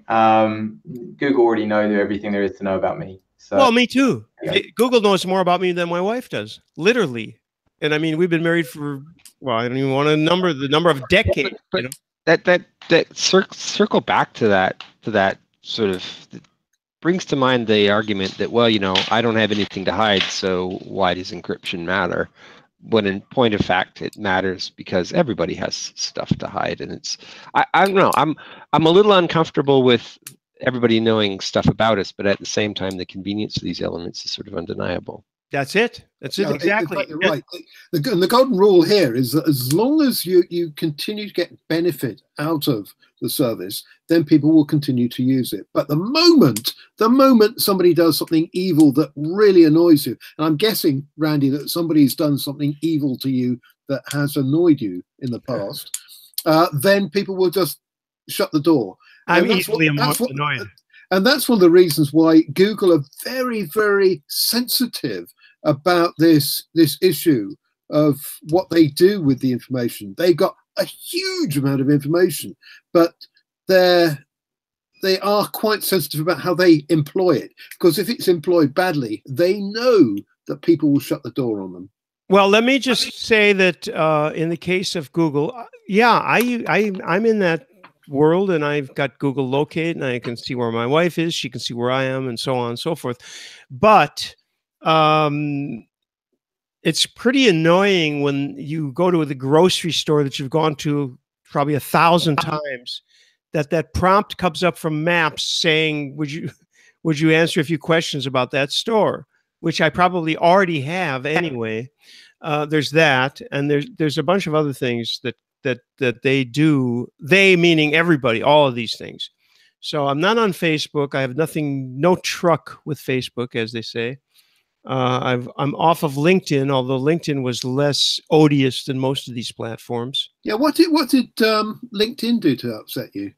point. Google already know everything there is to know about me. So Well, me too. Yeah. Google knows more about me than my wife does, literally. And I mean, we've been married for, well, I don't even want to number the number of decades. But you know? that circle back to that sort of brings to mind the argument that, well, you know, I don't have anything to hide, so why does encryption matter? When in point of fact, it matters because everybody has stuff to hide, and it's I don't know. I'm a little uncomfortable with everybody knowing stuff about us, but at the same time, the convenience of these elements is sort of undeniable. That's it. That's it, No, exactly. You're right. The golden rule here is that as long as you continue to get benefit out of the service, then people will continue to use it. But the moment somebody does something evil that really annoys you, and I'm guessing, Randy, that somebody's done something evil to you that has annoyed you in the past, then people will just shut the door. I'm And that's easily what- annoyed. And that's one of the reasons why Google are very, very sensitive about this issue of what they do with the information. They've got a huge amount of information, but they are quite sensitive about how they employ it. Because if it's employed badly, they know that people will shut the door on them. Well, let me just say that in the case of Google, yeah, I'm in that world, and I've got Google Locate, and I can see where my wife is. She can see where I am, and so on and so forth. But it's pretty annoying when you go to the grocery store that you've gone to probably 1,000 times, that prompt comes up from Maps saying, would you answer a few questions about that store, which I probably already have anyway. There's that, and there's a bunch of other things that they do, they meaning everybody, all of these things. So I'm not on Facebook. I have no truck with Facebook, as they say. I'm off of LinkedIn, although LinkedIn was less odious than most of these platforms. Yeah, what did LinkedIn do to upset you?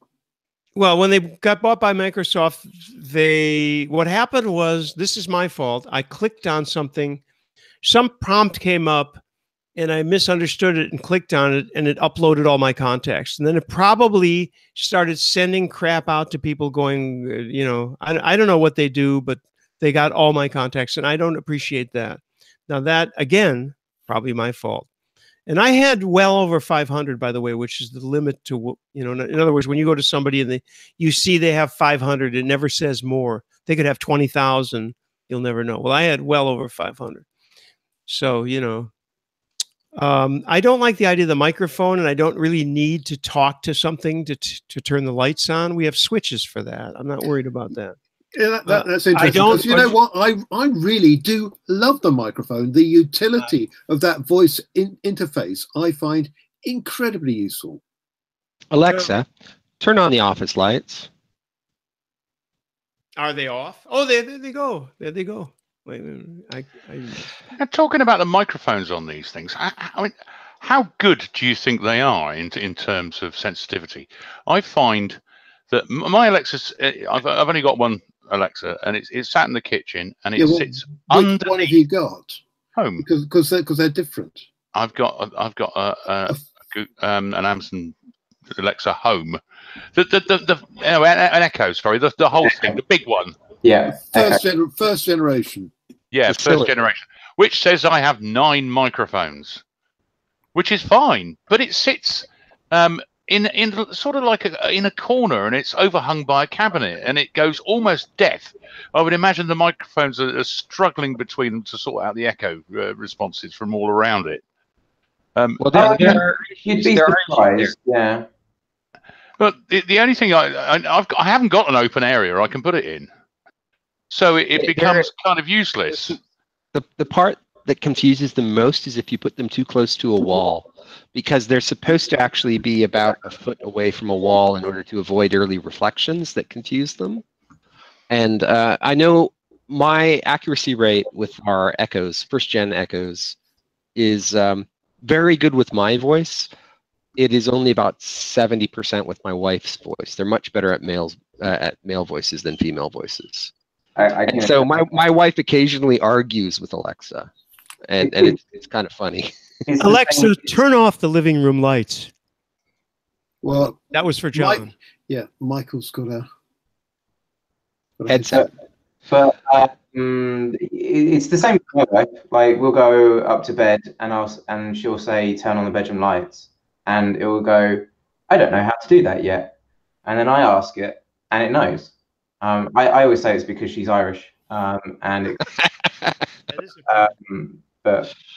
Well, when they got bought by Microsoft, what happened was, this is my fault. I clicked on something, some prompt came up, and I misunderstood it and clicked on it, and it uploaded all my contacts. And then it probably started sending crap out to people going, you know, I don't know what they do, but they got all my contacts, and I don't appreciate that. Now that, again, probably my fault. And I had well over 500, by the way, which is the limit to, you know, in other words, when you go to somebody and you see they have 500, it never says more. They could have 20,000. You'll never know. Well, I had well over 500. So, you know, I don't like the idea of the microphone, and I don't really need to talk to something to turn the lights on. We have switches for that. I'm not worried about that. Yeah, that's interesting. I don't, because you know what? I really do love the microphone. The utility of that voice interface I find incredibly useful. Alexa, turn on the office lights. Are they off? Oh, there they go. There they go. Wait, Now, talking about the microphones on these things, I mean, how good do you think they are in terms of sensitivity? I find that my Alexa's, I've only got one Alexa, and it's sat in the kitchen, and it sits underneath. Which one have you got? Home. Because they're different. I've got an Amazon Alexa Home, an Echo. Sorry, the whole thing, the big one. Yeah. First generation. Yeah, first generation, which says I have 9 microphones, which is fine, but it sits in sort of like in a corner, and it's overhung by a cabinet, and it goes almost deaf. I would imagine the microphones are struggling between them to sort out the echo responses from all around it. Well, You'd be surprised. Yeah. But the only thing I haven't got an open area I can put it in, so it becomes kind of useless. The part that confuses them most is if you put them too close to a wall, because they're supposed to actually be about a foot away from a wall in order to avoid early reflections that confuse them. And I know my accuracy rate with our Echoes, first gen Echoes, is very good with my voice, it is only about 70% with my wife's voice. They're much better at male voices than female voices. And so my wife occasionally argues with Alexa, and it's kind of funny. Alexa, turn off the living room lights. Well, that was for John. Michael's got a headset. But it's the same with my wife. Like, we'll go up to bed and she'll say, turn on the bedroom lights, and it will go, I don't know how to do that yet. And then I ask it, and it knows. I always say it's because she's Irish, but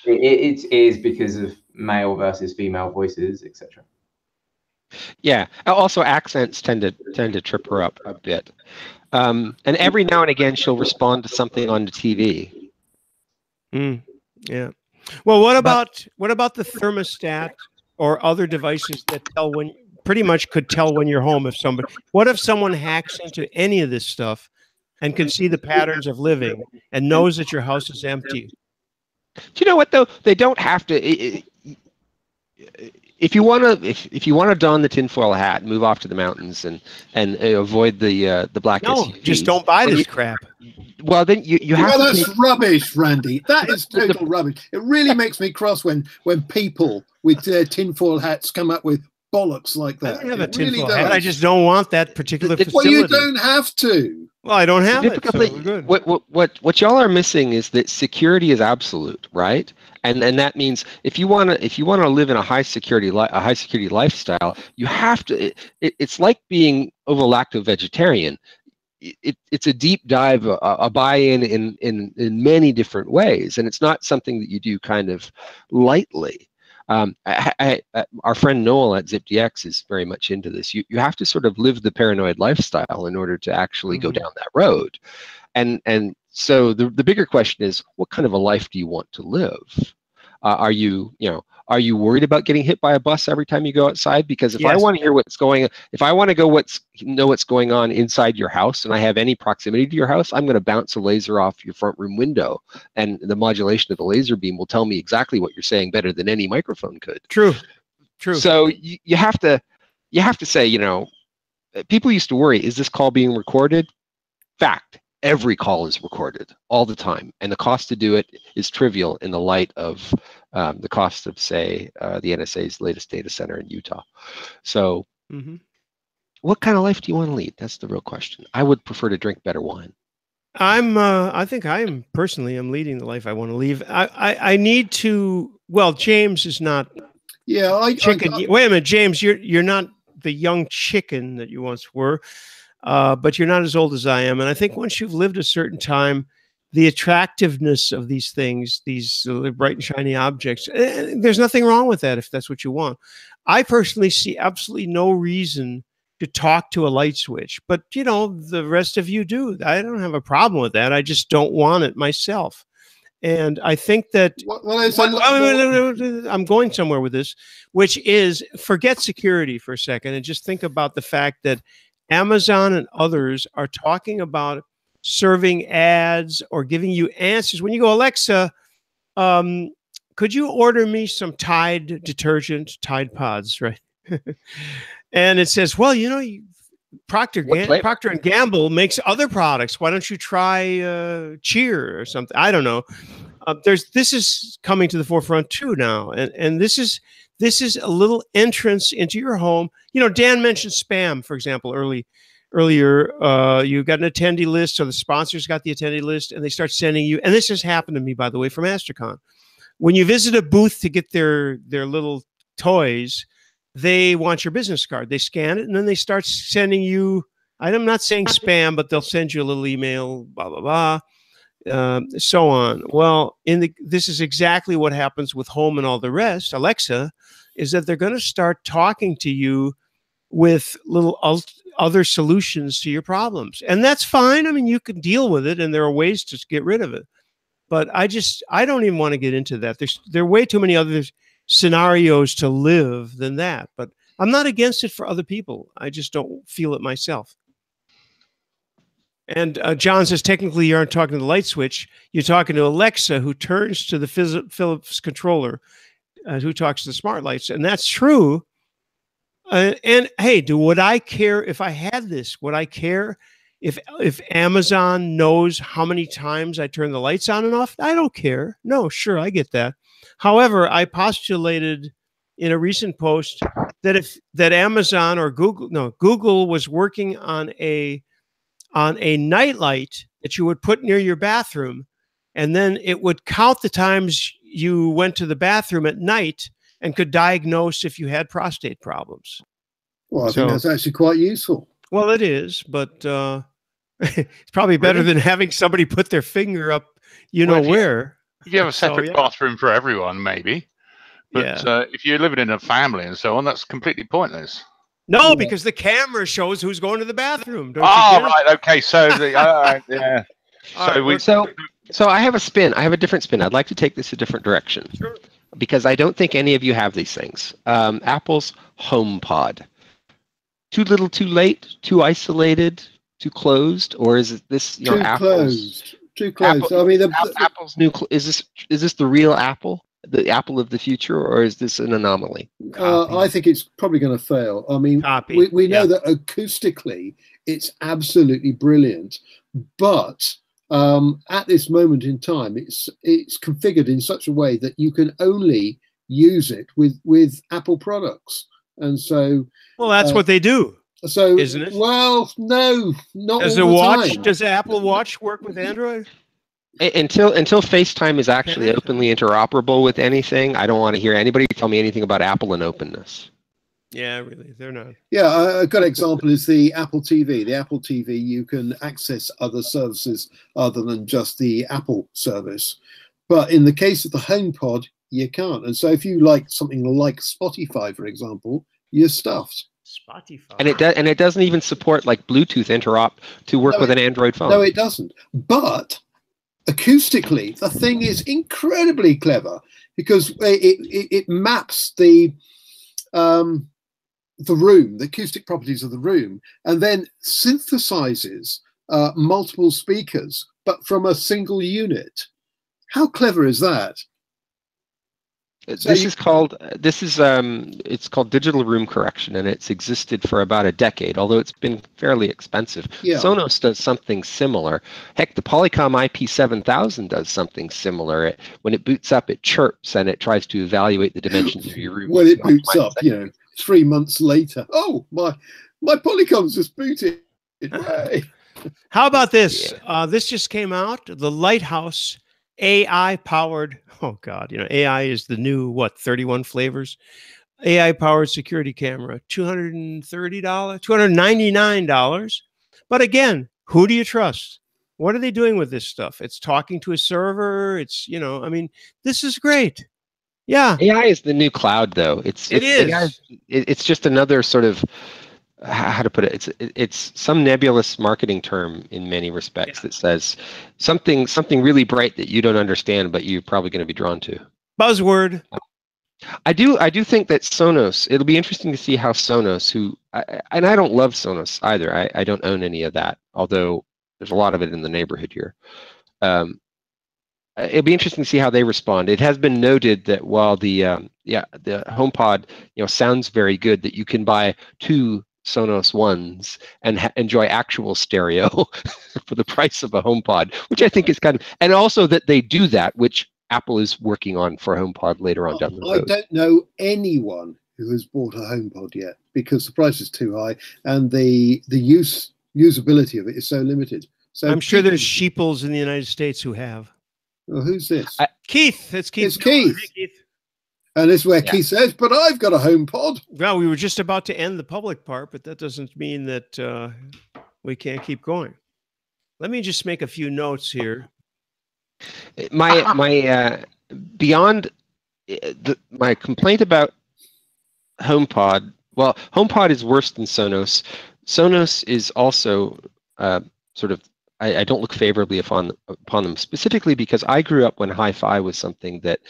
it is because of male versus female voices, etc. Yeah. Also, accents tend to trip her up a bit, and every now and again she'll respond to something on the TV. Yeah. Well, what about the thermostat or other devices that pretty much could tell when you're home if somebody? What if someone hacks into any of this stuff and can see the patterns of living and knows that your house is empty? Do you know what though? They don't have to. If you want to don the tinfoil hat and move off to the mountains and avoid the black SUVs, just don't buy this crap. Well, then you have to. That's rubbish, Randy. That is total rubbish. It really makes me cross when people with their tinfoil hats come up with bollocks like that. I don't have a tinfoil hat. I just don't want that particular facility. Well, you don't have to. Well, I don't have it. So we're good. What y'all are missing is that security is absolute, right? And that means if you want to live in a high security lifestyle, you have to. It's like being ovo-lacto vegetarian. It's a deep dive, a buy-in in many different ways, and it's not something that you do kind of lightly. Our friend Noel at ZipDX is very much into this. You have to sort of live the paranoid lifestyle in order to actually go down that road. And so the bigger question is, what kind of a life do you want to live? Are you worried about getting hit by a bus every time you go outside? Because if I want to hear what's going on, if I want to know what's going on inside your house, and I have any proximity to your house, I'm going to bounce a laser off your front room window, and the modulation of the laser beam will tell me exactly what you're saying better than any microphone could. True. So you have to say, people used to worry, is this call being recorded? Fact. Every call is recorded all the time, and the cost to do it is trivial in the light of the cost of, say, the NSA's latest data center in Utah. So, what kind of life do you want to lead? That's the real question. I would prefer to drink better wine. I think I am personally. I'm leading the life I want to lead. I need to. Well, James is not. Yeah, chicken. Wait a minute, James. You're not the young chicken that you once were. But you're not as old as I am. And I think once you've lived a certain time, the attractiveness of these things, these bright and shiny objects, there's nothing wrong with that if that's what you want. I personally see absolutely no reason to talk to a light switch. But, the rest of you do. I don't have a problem with that. I just don't want it myself. And I think that I'm going somewhere with this, which is forget security for a second and just think about the fact that Amazon and others are talking about serving ads or giving you answers. When you go, Alexa, could you order me some Tide detergent, Tide Pods, right? And it says, well, Procter & Gamble makes other products. Why don't you try Cheer or something? I don't know. This is coming to the forefront too now, and this is a little entrance into your home. Dan mentioned spam, for example, earlier. You got an attendee list, so the sponsors got the attendee list, and they start sending you. And this has happened to me, by the way, from Mastercon. When you visit a booth to get their little toys, they want your business card. They scan it, and then they start sending you. I'm not saying spam, but they'll send you a little email, blah blah blah. So on. Well, this is exactly what happens with home and all the rest. Alexa, is that they're going to start talking to you with little other solutions to your problems, and that's fine. I mean, you can deal with it, and there are ways to get rid of it. But I don't even want to get into that. There are way too many other scenarios to live than that. But I'm not against it for other people. I just don't feel it myself. And John says, technically, you aren't talking to the light switch. You're talking to Alexa, who turns to the Philips controller, who talks to the smart lights. And that's true. And hey, would I care if I had this? Would I care if Amazon knows how many times I turn the lights on and off? I don't care. No, sure, I get that. However, I postulated in a recent post that Amazon or Google was working on a nightlight that you would put near your bathroom, and then it would count the times you went to the bathroom at night and could diagnose if you had prostate problems. Well, I think that's actually quite useful. Well, it is, but it's probably better than having somebody put their finger up, where. If you have a separate bathroom for everyone, maybe. But if you're living in a family and so on, that's completely pointless. No, because the camera shows who's going to the bathroom. Don't right. Okay. So yeah. So I have a spin. I have a different spin. I'd like to take this a different direction. Sure. Because I don't think any of you have these things. Apple's HomePod. Too little, too late, too isolated, too closed, or is this too closed? Too closed. Apple, I mean, Apple's new. Is this the real Apple, the Apple of the future, or is this an anomaly? I think it's probably going to fail. I mean, we know that acoustically it's absolutely brilliant, but at this moment in time, it's configured in such a way that you can only use it with Apple products, and so. Well, that's what they do. So, isn't it? Well, no, not does all the watch? time. Does the Apple Watch work with Android? Until FaceTime is actually openly interoperable with anything, I don't want to hear anybody tell me anything about Apple and openness. Yeah, really, they're not. Yeah, a good example is the Apple TV. The Apple TV, you can access other services other than just the Apple service. But in the case of the HomePod, you can't. And so if you like something like Spotify, for example, you're stuffed. Spotify. And it doesn't even support like Bluetooth interop to work with an Android phone. No, it doesn't. But acoustically, the thing is incredibly clever because it maps the room, the acoustic properties of the room, and then synthesizes multiple speakers, but from a single unit. How clever is that? It's called digital room correction, and it's existed for about a decade, although it's been fairly expensive. Yeah. Sonos does something similar. Heck, the Polycom IP7000 does something similar. When it boots up, it chirps and it tries to evaluate the dimensions of your room. When it boots up, 3 months later, oh, my Polycom's just booted. Hooray. How about this? This just came out. The Lighthouse AI-powered, oh God, AI is the new, 31 flavors? AI-powered security camera, $230, $299. But again, who do you trust? What are they doing with this stuff? It's talking to a server. It's, this is great. Yeah. AI is the new cloud, though. It is. AI, it's just another sort of, how to put it? It's some nebulous marketing term in many respects that says something really bright that you don't understand, but you're probably going to be drawn to. Buzzword. I do think that Sonos. It'll be interesting to see how Sonos, and I don't love Sonos either. I don't own any of that, although there's a lot of it in the neighborhood here. It'll be interesting to see how they respond. It has been noted that while the HomePod sounds very good, that you can buy 2 Sonos Ones and enjoy actual stereo for the price of a HomePod, which I think is and also that they do that, which Apple is working on for HomePod later on down the road. I don't know anyone who has bought a HomePod yet because the price is too high and the usability of it is so limited. So I'm sure there's sheeples in the United States who have. Well, who's this? Keith. It's Keith. It's Keith. Hey, Keith. And this is where Keith says, but I've got a HomePod. Well, we were just about to end the public part, but that doesn't mean that we can't keep going. Let me just make a few notes here. My beyond my complaint about HomePod. Well, HomePod is worse than Sonos. Sonos is also sort of. I don't look favorably upon them specifically because I grew up when hi-fi was something that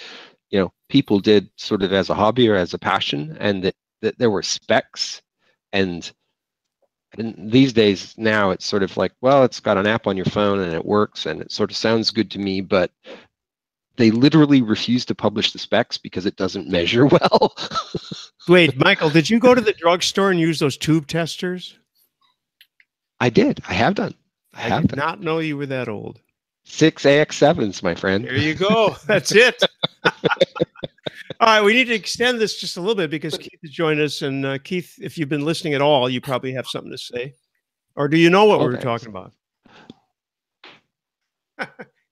people did sort of as a hobby or as a passion, and that there were specs, and these days now it's sort of like, well, it's got an app on your phone and it works and it sort of sounds good to me, but they literally refuse to publish the specs because it doesn't measure well. Wait, Michael, did you go to the drugstore and use those tube testers? I did. I have done. I did not know you were that old. 6 AX7s, my friend. There you go. That's it. All right, we need to extend this just a little bit because Keith has joined us. And Keith, if you've been listening at all, you probably have something to say. Or do you know what we were talking about?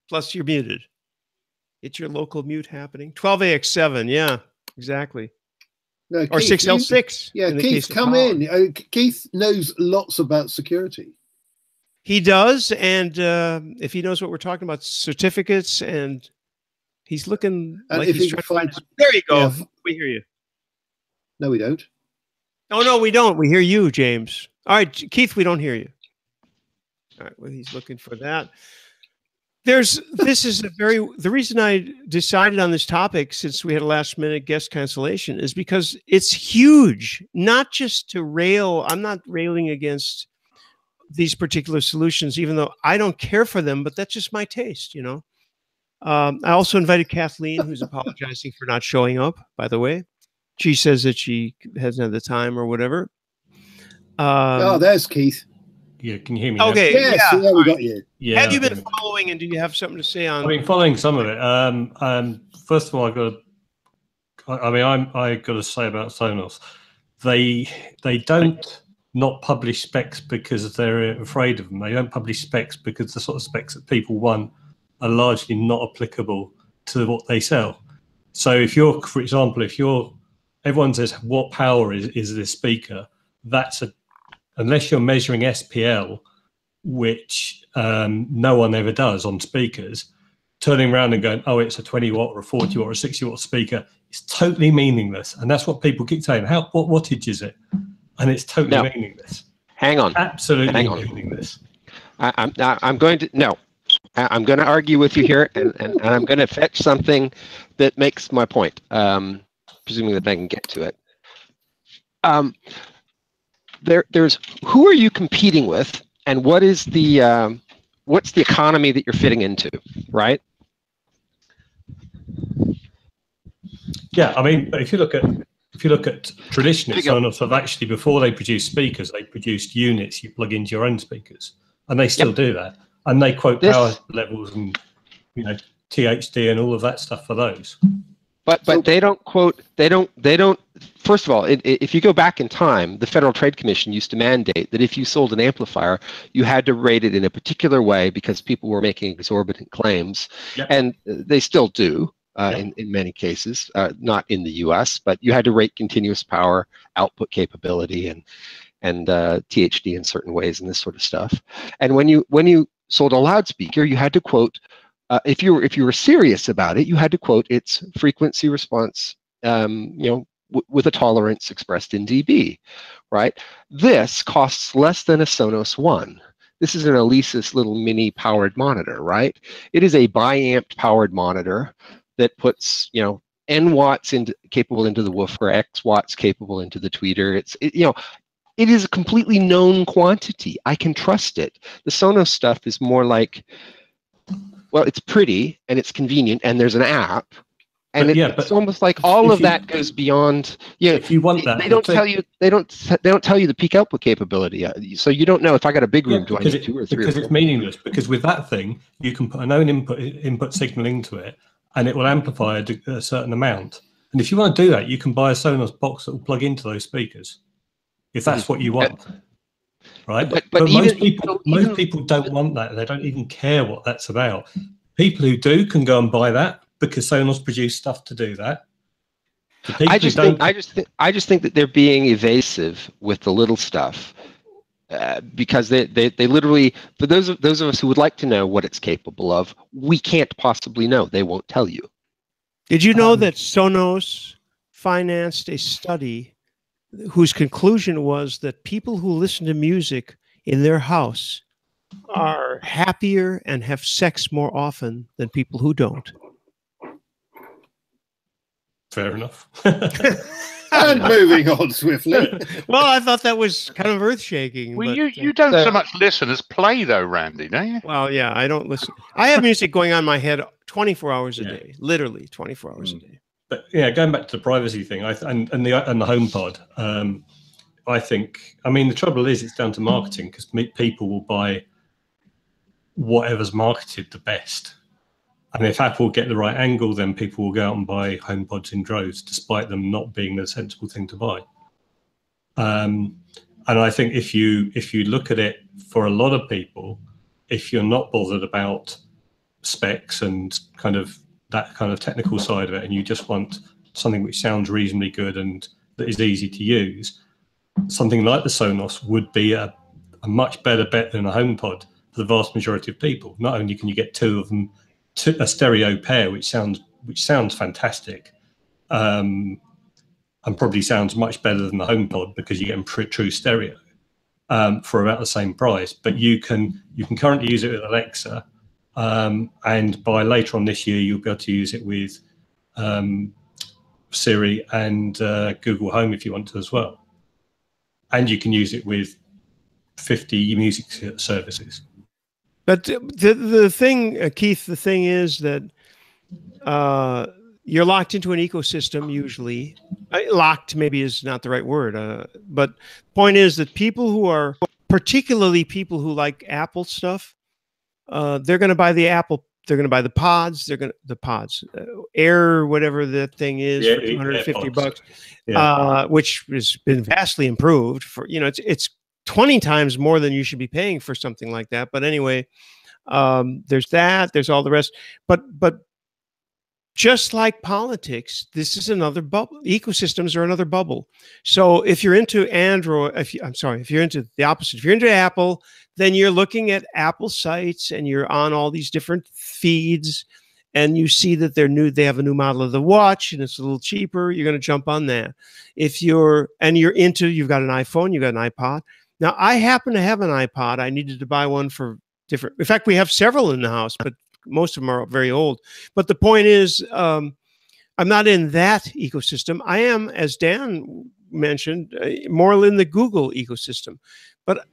Plus, you're muted. It's your local mute happening. 12AX7, yeah, exactly. No, or Keith, 6L6. Yeah, Keith, come in. Keith knows lots about security. He does, and if he knows what we're talking about, certificates, and he's looking like he's trying to find. There you go. Yeah. We hear you. No, we don't. Oh no, we don't. We hear you, James. All right, Keith, we don't hear you. All right, well, he's looking for that. The reason I decided on this topic, since we had a last minute guest cancellation, is because it's huge. Not just to rail. I'm not railing against these particular solutions, even though I don't care for them, but that's just my taste, you know. I also invited Kathleen, who's apologizing for not showing up, by the way. She says that she hasn't had the time or whatever. There's Keith. Yeah, can you hear me? Okay, yes, yeah, we got you. Yeah. Have you been following, and do you have something to say on? I've been following some of it. First of all, I got to say about Sonos, they don't not publish specs because they're afraid of them. They don't publish specs because the sort of specs that people want are largely not applicable to what they sell. So if you're, for example, everyone says what power is this speaker, unless you're measuring SPL, which no one ever does on speakers, turning around and going, oh, it's a 20 watt or a 40 watt or a 60 watt speaker, is totally meaningless. And that's what people keep saying. What wattage is it? And it's totally meaningless. Hang on. Absolutely meaningless. I'm going to argue with you here, and I'm going to fetch something that makes my point, presuming that I can get to it. There's who are you competing with, and what is what's the economy that you're fitting into, right? Yeah, I mean, if you look at traditionally, Sonos have actually, before they produced speakers, they produced units you plug into your own speakers, and they still do that, and they quote power levels and THD and all of that stuff for those. But they don't quote. They don't. First of all, if you go back in time, the Federal Trade Commission used to mandate that if you sold an amplifier, you had to rate it in a particular way because people were making exorbitant claims, and they still do in many cases. Not in the U.S., but you had to rate continuous power, output capability, and THD in certain ways, and this sort of stuff. And when you sold a loudspeaker, you had to quote. If you were serious about it, you had to quote its frequency response, with a tolerance expressed in dB, right? This costs less than a Sonos One. This is an Alesis little mini powered monitor, right? It is a bi-amped powered monitor that puts, N watts capable into the woofer, X watts capable into the tweeter. It is a completely known quantity. I can trust it. The Sonos stuff is more like, well, it's pretty and it's convenient, and there's an app, and it's almost like all of that goes beyond. Yeah, if you want that, they don't tell you. They don't tell you the peak output capability. So you don't know if I got a big room, do I need 2 or 3? Because it's meaningless. Because with that thing, you can put a known input signal into it, and it will amplify a certain amount. And if you want to do that, you can buy a Sonos box that will plug into those speakers, if that's what you want. Right, but most people don't want that. They don't even care what that's about. People who do can go and buy that because Sonos produce stuff to do that. I just think that they're being evasive with the little stuff because they literally, for those of us who would like to know what it's capable of, we can't possibly know. They won't tell you. Did you know that Sonos financed a study whose conclusion was that people who listen to music in their house are happier and have sex more often than people who don't? Fair enough. And moving on swiftly. Well, I thought that was kind of earth-shaking. Well, you don't so much listen as play, though, Randy, don't you? Well, yeah, I don't listen. I have music going on in my head 24 hours a day, literally 24 hours a day. But yeah, going back to the privacy thing, and the HomePod, I think. I mean, the trouble is, it's down to marketing, because people will buy whatever's marketed the best. And if Apple get the right angle, then people will go out and buy HomePods in droves, despite them not being the sensible thing to buy. And I think if you look at it, for a lot of people, if you're not bothered about specs and kind of that kind of technical side of it, and you just want something which sounds reasonably good and that is easy to use, something like the Sonos would be a much better bet than a HomePod for the vast majority of people. Not only can you get two of them, a stereo pair, which sounds fantastic, and probably sounds much better than the HomePod because you get them true stereo for about the same price. But you can currently use it with Alexa, and by later on this year you'll be able to use it with Siri and Google Home if you want to as well. And you can use it with 50 music services. But the thing, Keith, the thing is that you're locked into an ecosystem usually. Locked maybe is not the right word, but point is that people who are, particularly people who like Apple stuff, they're going to buy the Apple. They're going to buy the pods. The pods, Air, whatever that thing is, for $250, which has been vastly improved. For it's 20 times more than you should be paying for something like that. But anyway, there's that. There's all the rest. But just like politics, this is another bubble. Ecosystems are another bubble. So if you're into Android, if you're into the opposite, if you're into Apple, then you're looking at Apple sites and you're on all these different feeds, and you see that they have a new model of the watch and it's a little cheaper. You're going to jump on that. If you've got an iPhone, you've got an iPod. Now, I happen to have an iPod. I needed to buy one for different. In fact, we have several in the house, but most of them are very old. But the point is, I'm not in that ecosystem. I am, as Dan mentioned, more in the Google ecosystem. But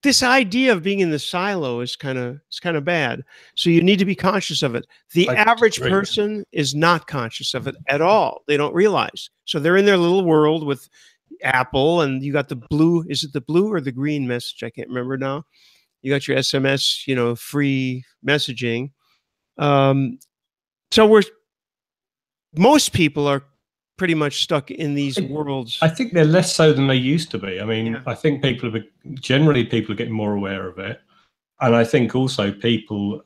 this idea of being in the silo is kind of bad. So you need to be conscious of it. The average person is not conscious of it at all. They don't realize. So they're in their little world with Apple, and you got the blue. Is it the blue or the green message? I can't remember now. You got your SMS, free messaging. So most people are pretty much stuck in these worlds. I think they're less so than they used to be. I mean, I think people are getting more aware of it. And I think also people,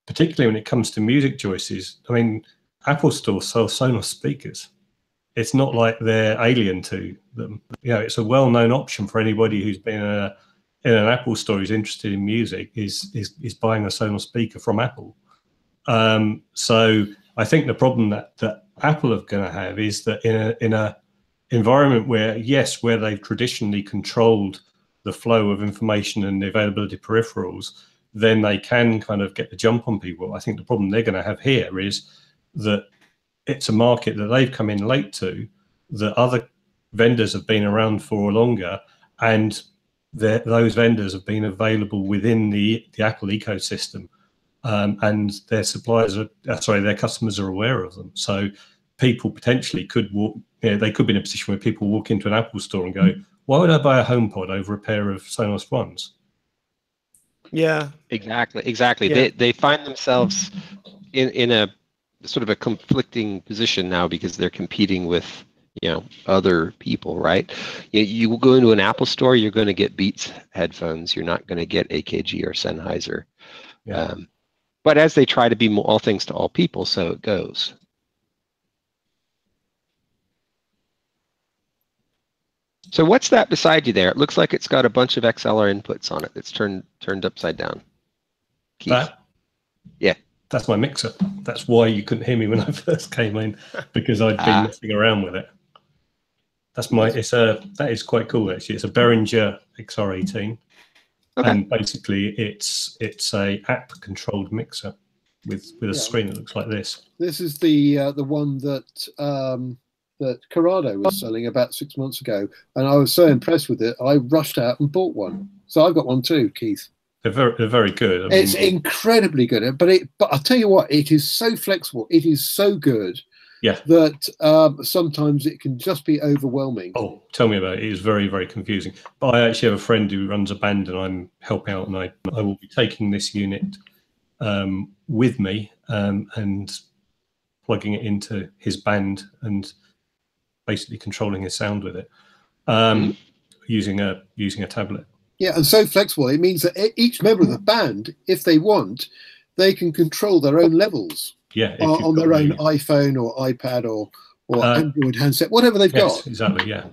particularly when it comes to music choices, I mean, Apple Store sells Sonos speakers. It's not like they're alien to them. It's a well-known option for anybody who's been in an Apple store who's interested in music is buying a Sonos speaker from Apple. So I think the problem that Apple are going to have is that in a environment where they've traditionally controlled the flow of information and the availability of peripherals, then they can kind of get the jump on people. I think the problem they're going to have here is that it's a market that they've come in late to, that other vendors have been around for longer, and those vendors have been available within the Apple ecosystem, and their their customers are aware of them. So people potentially could they could be in a position where people walk into an Apple store and go, why would I buy a HomePod over a pair of Sonos Ones? Yeah, exactly. Yeah. They find themselves in a sort of a conflicting position now because they're competing with other people, right? You will go into an Apple store, you're going to get Beats headphones. You're not going to get AKG or Sennheiser. Yeah. But as they try to be all things to all people, so it goes. So what's that beside you there? It looks like it's got a bunch of XLR inputs on it that's turned upside down. Keith? That? Yeah. That's my mixer. That's why you couldn't hear me when I first came in, because I'd been messing around with it. That is quite cool actually. It's a Behringer XR18. Okay. And basically it's a app controlled mixer with a screen that looks like this. This is the one that Corrado was selling about 6 months ago, and I was so impressed with it I rushed out and bought one. So I've got one too, Keith. They're very good. It's incredibly good. But I'll tell you what, it is so flexible. It is so good. Yeah. That sometimes it can just be overwhelming. Oh, tell me about it. It is very, very confusing. But I actually have a friend who runs a band, and I'm helping out, and I will be taking this unit with me and plugging it into his band and basically controlling his sound with it using a tablet. Yeah, and so flexible. It means that each member of the band, if they want, they can control their own levels. Yeah, on their own iPhone or iPad or Android handset, whatever they've got. Exactly, yeah.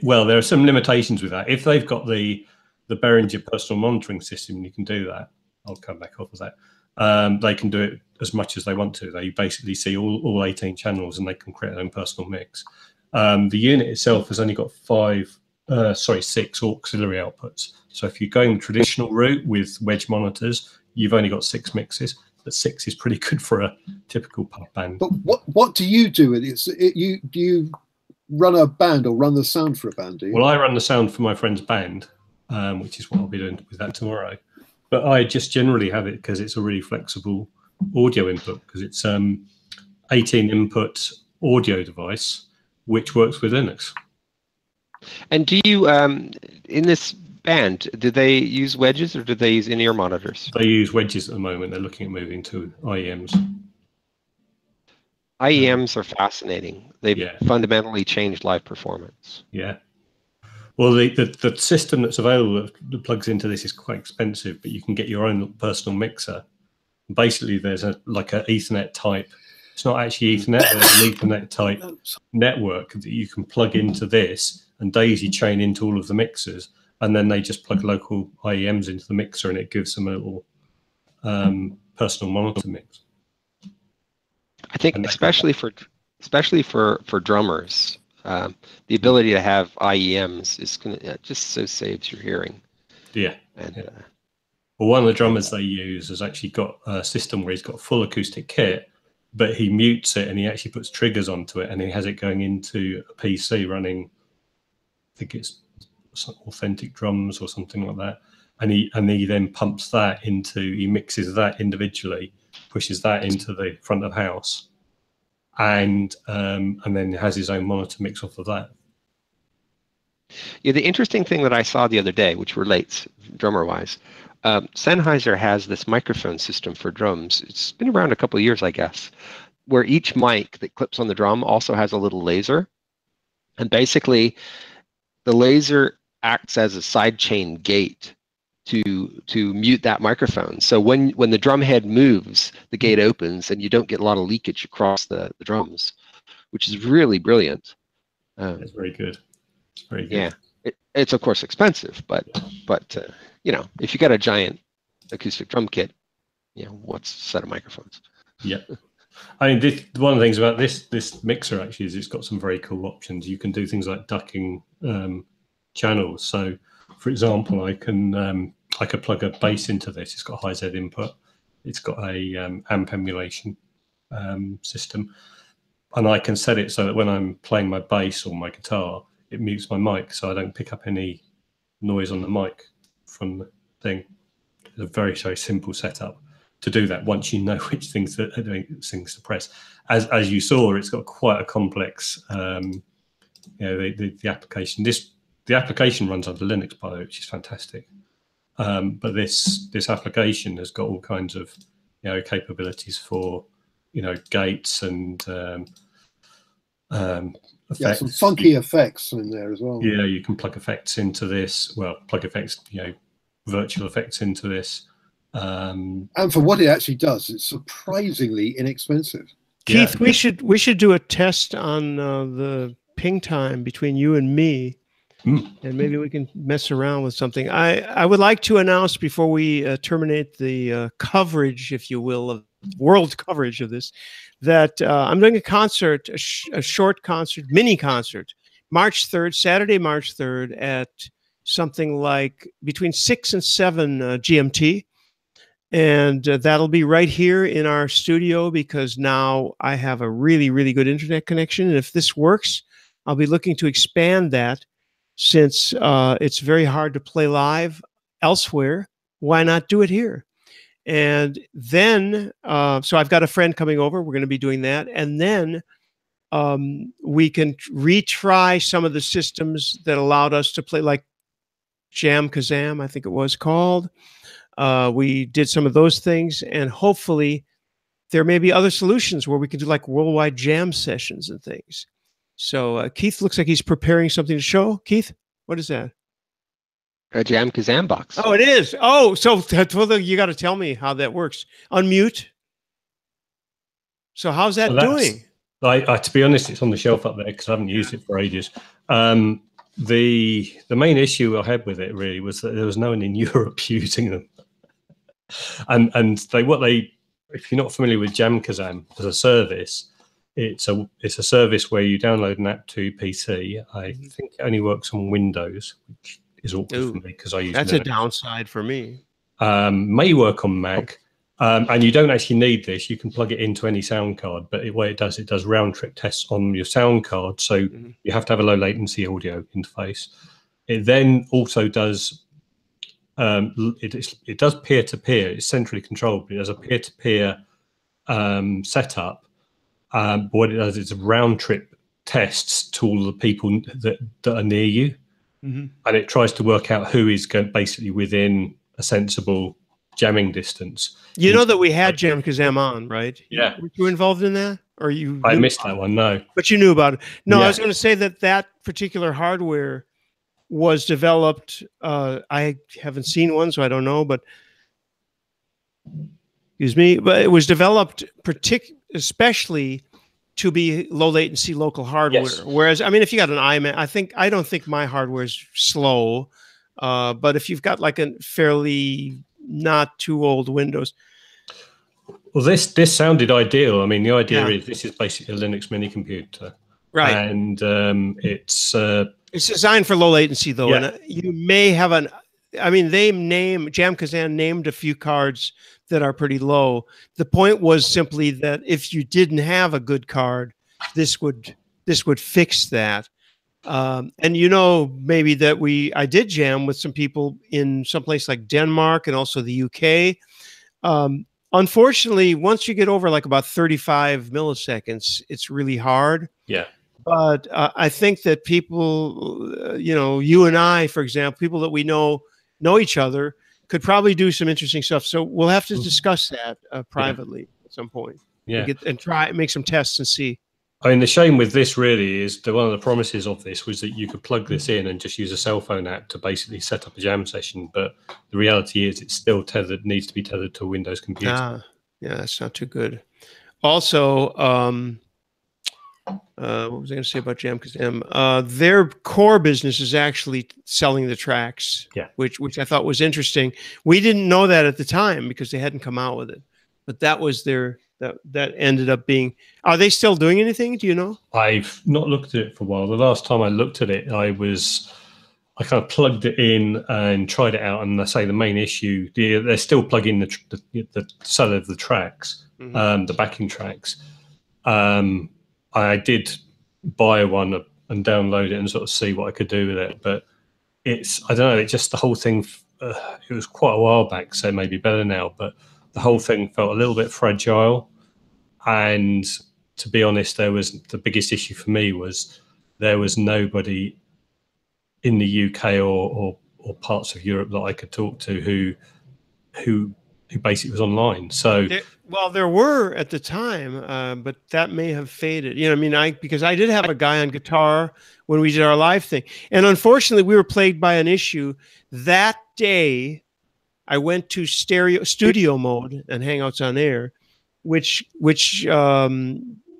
Well, there are some limitations with that. If they've got the Behringer personal monitoring system, you can do that. I'll come back off of that. They can do it as much as they want to. They basically see all 18 channels, and they can create their own personal mix. The unit itself has only got 6 auxiliary outputs. So if you're going the traditional route with wedge monitors, you've only got 6 mixes. But 6 is pretty good for a typical pub band. But what do you do with it? Do you run a band or run the sound for a band? Do you? Well, I run the sound for my friend's band, which is what I'll be doing with that tomorrow. But I just generally have it because it's a really flexible audio input, because it's 18 input audio device which works with Linux. And do you in this band, do they use wedges or do they use in-ear monitors? They use wedges at the moment. They're looking at moving to IEMs. IEMs are fascinating. They've fundamentally changed live performance. Yeah. Well, the system that's available that plugs into this is quite expensive, but you can get your own personal mixer. Basically, there's like an Ethernet type. It's not actually Ethernet, but it's an Ethernet type network that you can plug into this and daisy chain into all of the mixers. And then they just plug local IEMs into the mixer, and it gives them a little personal monitor mix. I think especially for drummers, the ability to have IEMs is gonna just so saves your hearing. Yeah. And well, one of the drummers they use has actually got a system where he's got a full acoustic kit, but he mutes it and he actually puts triggers onto it, and he has it going into a PC running, I think it's Authentic Drums or something like that, and he then pumps that into, he mixes that individually, pushes that into the front of house, and then has his own monitor mix off of that. Yeah, the interesting thing that I saw the other day, which relates drummer wise, Sennheiser has this microphone system for drums. It's been around a couple of years, I guess, where each mic that clips on the drum also has a little laser, and basically the laser acts as a sidechain gate to mute that microphone. So when the drum head moves, the gate opens, and you don't get a lot of leakage across the drums, which is really brilliant. It's very good. It's very good. Yeah, it's of course expensive, but you know, if you got a giant acoustic drum kit, you know, what's a set of microphones? Yeah. I mean, one of the things about this mixer actually is it's got some very cool options. You can do things like ducking channels. So, for example, I could plug a bass into this. It's got a high Z input. It's got a amp emulation system, and I can set it so that when I'm playing my bass or my guitar, it mutes my mic, so I don't pick up any noise on the mic from the thing. It's a very, very simple setup to do that once you know which things to press. As you saw, it's got quite a complex, the application. The application runs under Linux, by the way, which is fantastic. But this application has got all kinds of, capabilities for, gates and effects. Yeah, some funky effects in there as well. Yeah, you can plug effects into this. Well, plug effects, virtual effects into this. And for what it actually does, it's surprisingly inexpensive. Keith, we should do a test on the ping time between you and me, and maybe we can mess around with something. I would like to announce before we terminate the coverage, if you will, of world coverage of this, that I'm doing a concert, a short concert, mini concert, March 3rd, Saturday, March 3rd, at something like between 6 and 7 GMT. And that'll be right here in our studio, because now I have a really, really good internet connection. And if this works, I'll be looking to expand that, since it's very hard to play live elsewhere why not do it here? And then, so I've got a friend coming over. We're going to be doing that. And then we can retry some of the systems that allowed us to play, like Jam Kazam, I think it was called. We did some of those things, and hopefully there may be other solutions where we can do like worldwide jam sessions and things. So Keith looks like he's preparing something to show. Keith, what is that? A Jam Kazam box. Oh, it is. Oh, so you got to tell me how that works. Unmute. So how's that doing? To be honest, it's on the shelf up there because I haven't used it for ages. The main issue I had with it really was that there was no one in Europe using them. And if you're not familiar with Jam Kazam as a service, it's a service where you download an app to PC. I think it only works on Windows, which is awkward for me because I use that's Mac. A downside for me. May work on Mac. And you don't actually need this. You can plug it into any sound card, but it does round trip tests on your sound card. So you have to have a low latency audio interface. It then also does it does peer-to-peer. It's centrally controlled, but it does a peer-to-peer setup. But what it does is round trip tests to all the people that are near you, and it tries to work out who is basically within a sensible jamming distance. You know that we had Jam Kazam on, right? Yeah. Were you involved in that? Or I missed that one, no. But you knew about it. No, Yeah. I was going to say that particular hardware was developed. I haven't seen one, so I don't know, but excuse me, but it was developed especially to be low latency local hardware. Yes. Whereas, I mean, if you got an iMac, I don't think my hardware is slow, but if you've got like a fairly not too old Windows. Well, this sounded ideal. I mean, the idea is this is basically a Linux mini computer, right? And it's designed for low latency, though. Yeah. And you may have Jam Kazam named a few cards that are pretty low. The point was simply that if you didn't have a good card, this would fix that. And maybe that I did jam with some people in some place like Denmark and also the UK. Unfortunately, once you get over like about 35 milliseconds, it's really hard. Yeah. But I think that people, you and I, for example, people that we know each other, could probably do some interesting stuff. So we'll have to discuss that privately at some point. Yeah. And make some tests and see. I mean, the shame with this really is that one of the promises of this was that you could plug this in and just use a cell phone app to basically set up a jam session. But the reality is it's still needs to be tethered to a Windows computer. Yeah, that's not too good. Also, what was I going to say about Jam Kazam? Their core business is actually selling the tracks, which I thought was interesting. We didn't know that at the time because they hadn't come out with it. But that was that ended up being. Are they still doing anything? Do you know? I've not looked at it for a while. The last time I looked at it, I kind of plugged it in and tried it out. And I say the main issue, they're still plugging the side of the tracks, the backing tracks. I did buy one and download it and sort of see what I could do with it. But I don't know, the whole thing, it was quite a while back, so it may be better now. But the whole thing felt a little bit fragile. And to be honest, the biggest issue for me was there was nobody in the UK or parts of Europe that I could talk to who basically was online. So there were at the time, but that may have faded. Because I did have a guy on guitar when we did our live thing, and unfortunately, we were plagued by an issue that day. I went to studio mode and Hangouts on Air, which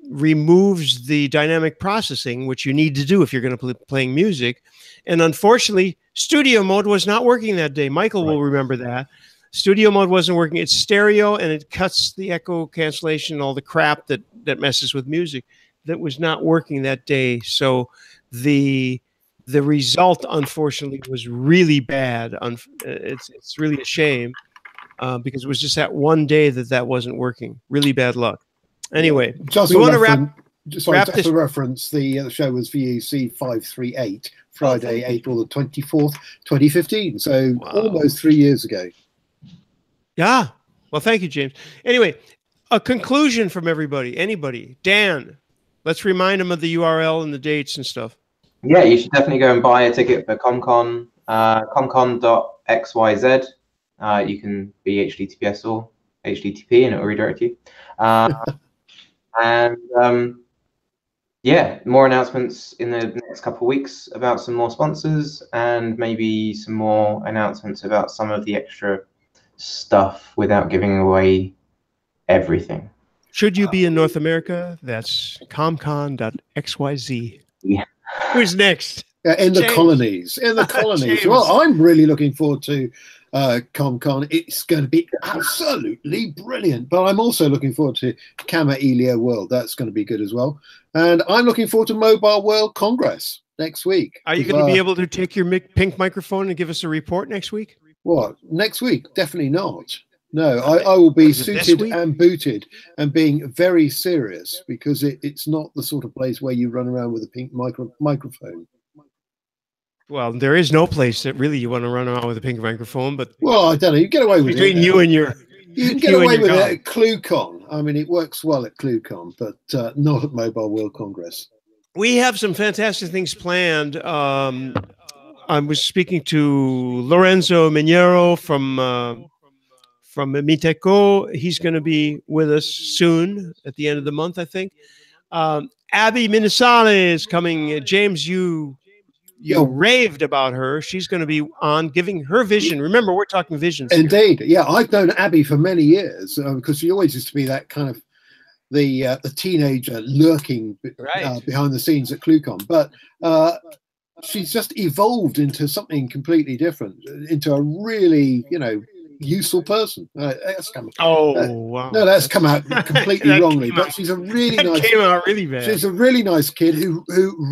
removes the dynamic processing, which you need to do if you're going to be playing music. And unfortunately, studio mode was not working that day. Michael will remember that. Studio mode wasn't working. It's stereo, and it cuts the echo cancellation, all the crap that messes with music. That was not working that day. So the result, unfortunately, was really bad. It's really a shame because it was just that one day that wasn't working. Really bad luck. Anyway, we want to wrap. Sorry, just for reference, the show was VUC 538, Friday, April the 24th, 2015. So almost 3 years ago. Yeah. Well, thank you, James. Anyway, a conclusion from everybody. Anybody? Dan, let's remind them of the URL and the dates and stuff. Yeah, you should definitely go and buy a ticket for ComCon, comcon.xyz. You can be HTTPS or HTTP and it will redirect you. Yeah, more announcements in the next couple of weeks about some more sponsors and maybe some more announcements about some of the extra stuff without giving away everything. Should you be in North America? That's comcon.xyz. Yeah. Who's next? In the James. colonies. In the colonies. James. Well, I'm really looking forward to ComCon. It's going to be absolutely brilliant. But I'm also looking forward to Kama Elia World. That's going to be good as well. And I'm looking forward to Mobile World Congress next week. Are you going to be able to take your pink microphone and give us a report next week? What? Next week? Definitely not. No, I will be Is it this suited week? and booted and being very serious because it's not the sort of place where you run around with a pink microphone. Well, there is no place that really you want to run around with a pink microphone, but Well, I don't know. You get away with between it. you and your You can get you and away your with God. it at ClueCon. I mean, it works well at ClueCon, but not at Mobile World Congress. We have some fantastic things planned. I was speaking to Lorenzo Miniero from Miteco. He's going to be with us soon at the end of the month, I think. Abby Minisale is coming. James, you raved about her. She's going to be on giving her vision. Remember, we're talking visions. here. Indeed. Yeah, I've known Abby for many years because she always used to be that kind of the teenager lurking Right. behind the scenes at ClueCon. But she's just evolved into something completely different, into a really, useful person. That's come, Wow. no, that's come out completely That wrongly. came But out- she's a really That nice. came out really bad. She's a really nice kid who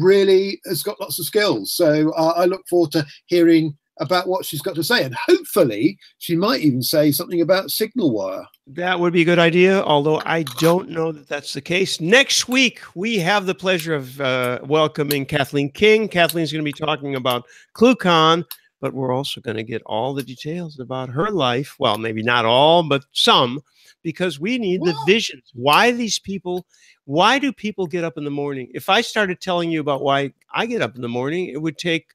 really has got lots of skills. So I look forward to hearing about what she's got to say, and hopefully she might even say something about Signal Wire. That would be a good idea, although I don't know that that's the case. Next week, we have the pleasure of welcoming Kathleen King. Kathleen's going to be talking about ClueCon, but we're also going to get all the details about her life. Well, maybe not all, but some, because we need the visions. Why do people get up in the morning? If I started telling you about why I get up in the morning, it would take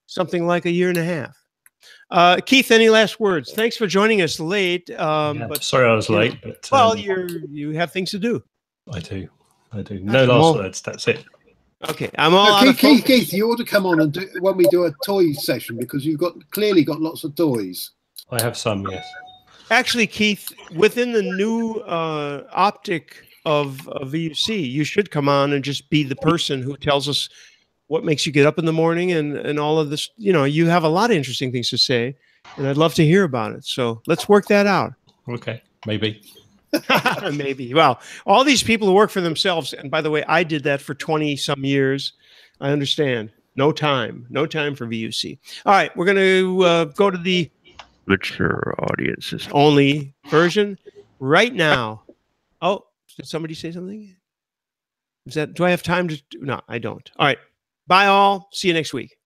something like a year and a half. Keith, any last words? Thanks for joining us late. Yeah, But sorry I was late, but well, you have things to do. I do. No last words. That's it. Okay, I'm all out of Keith, you ought to come on and do when we do a toy session because you've clearly got lots of toys. I have some, yes. Actually, Keith, within the new optic of VUC, you should come on and just be the person who tells us what makes you get up in the morning and all of this. You have a lot of interesting things to say, and I'd love to hear about it. So let's work that out. Okay, maybe. Maybe. Well, all these people who work for themselves, and by the way, I did that for 20 some years. I understand. No time for VUC. All right, we're going to go to the mature audiences only version right now. Oh, did somebody say something? Do I have time to? No, I don't. All right. Bye all. See you next week.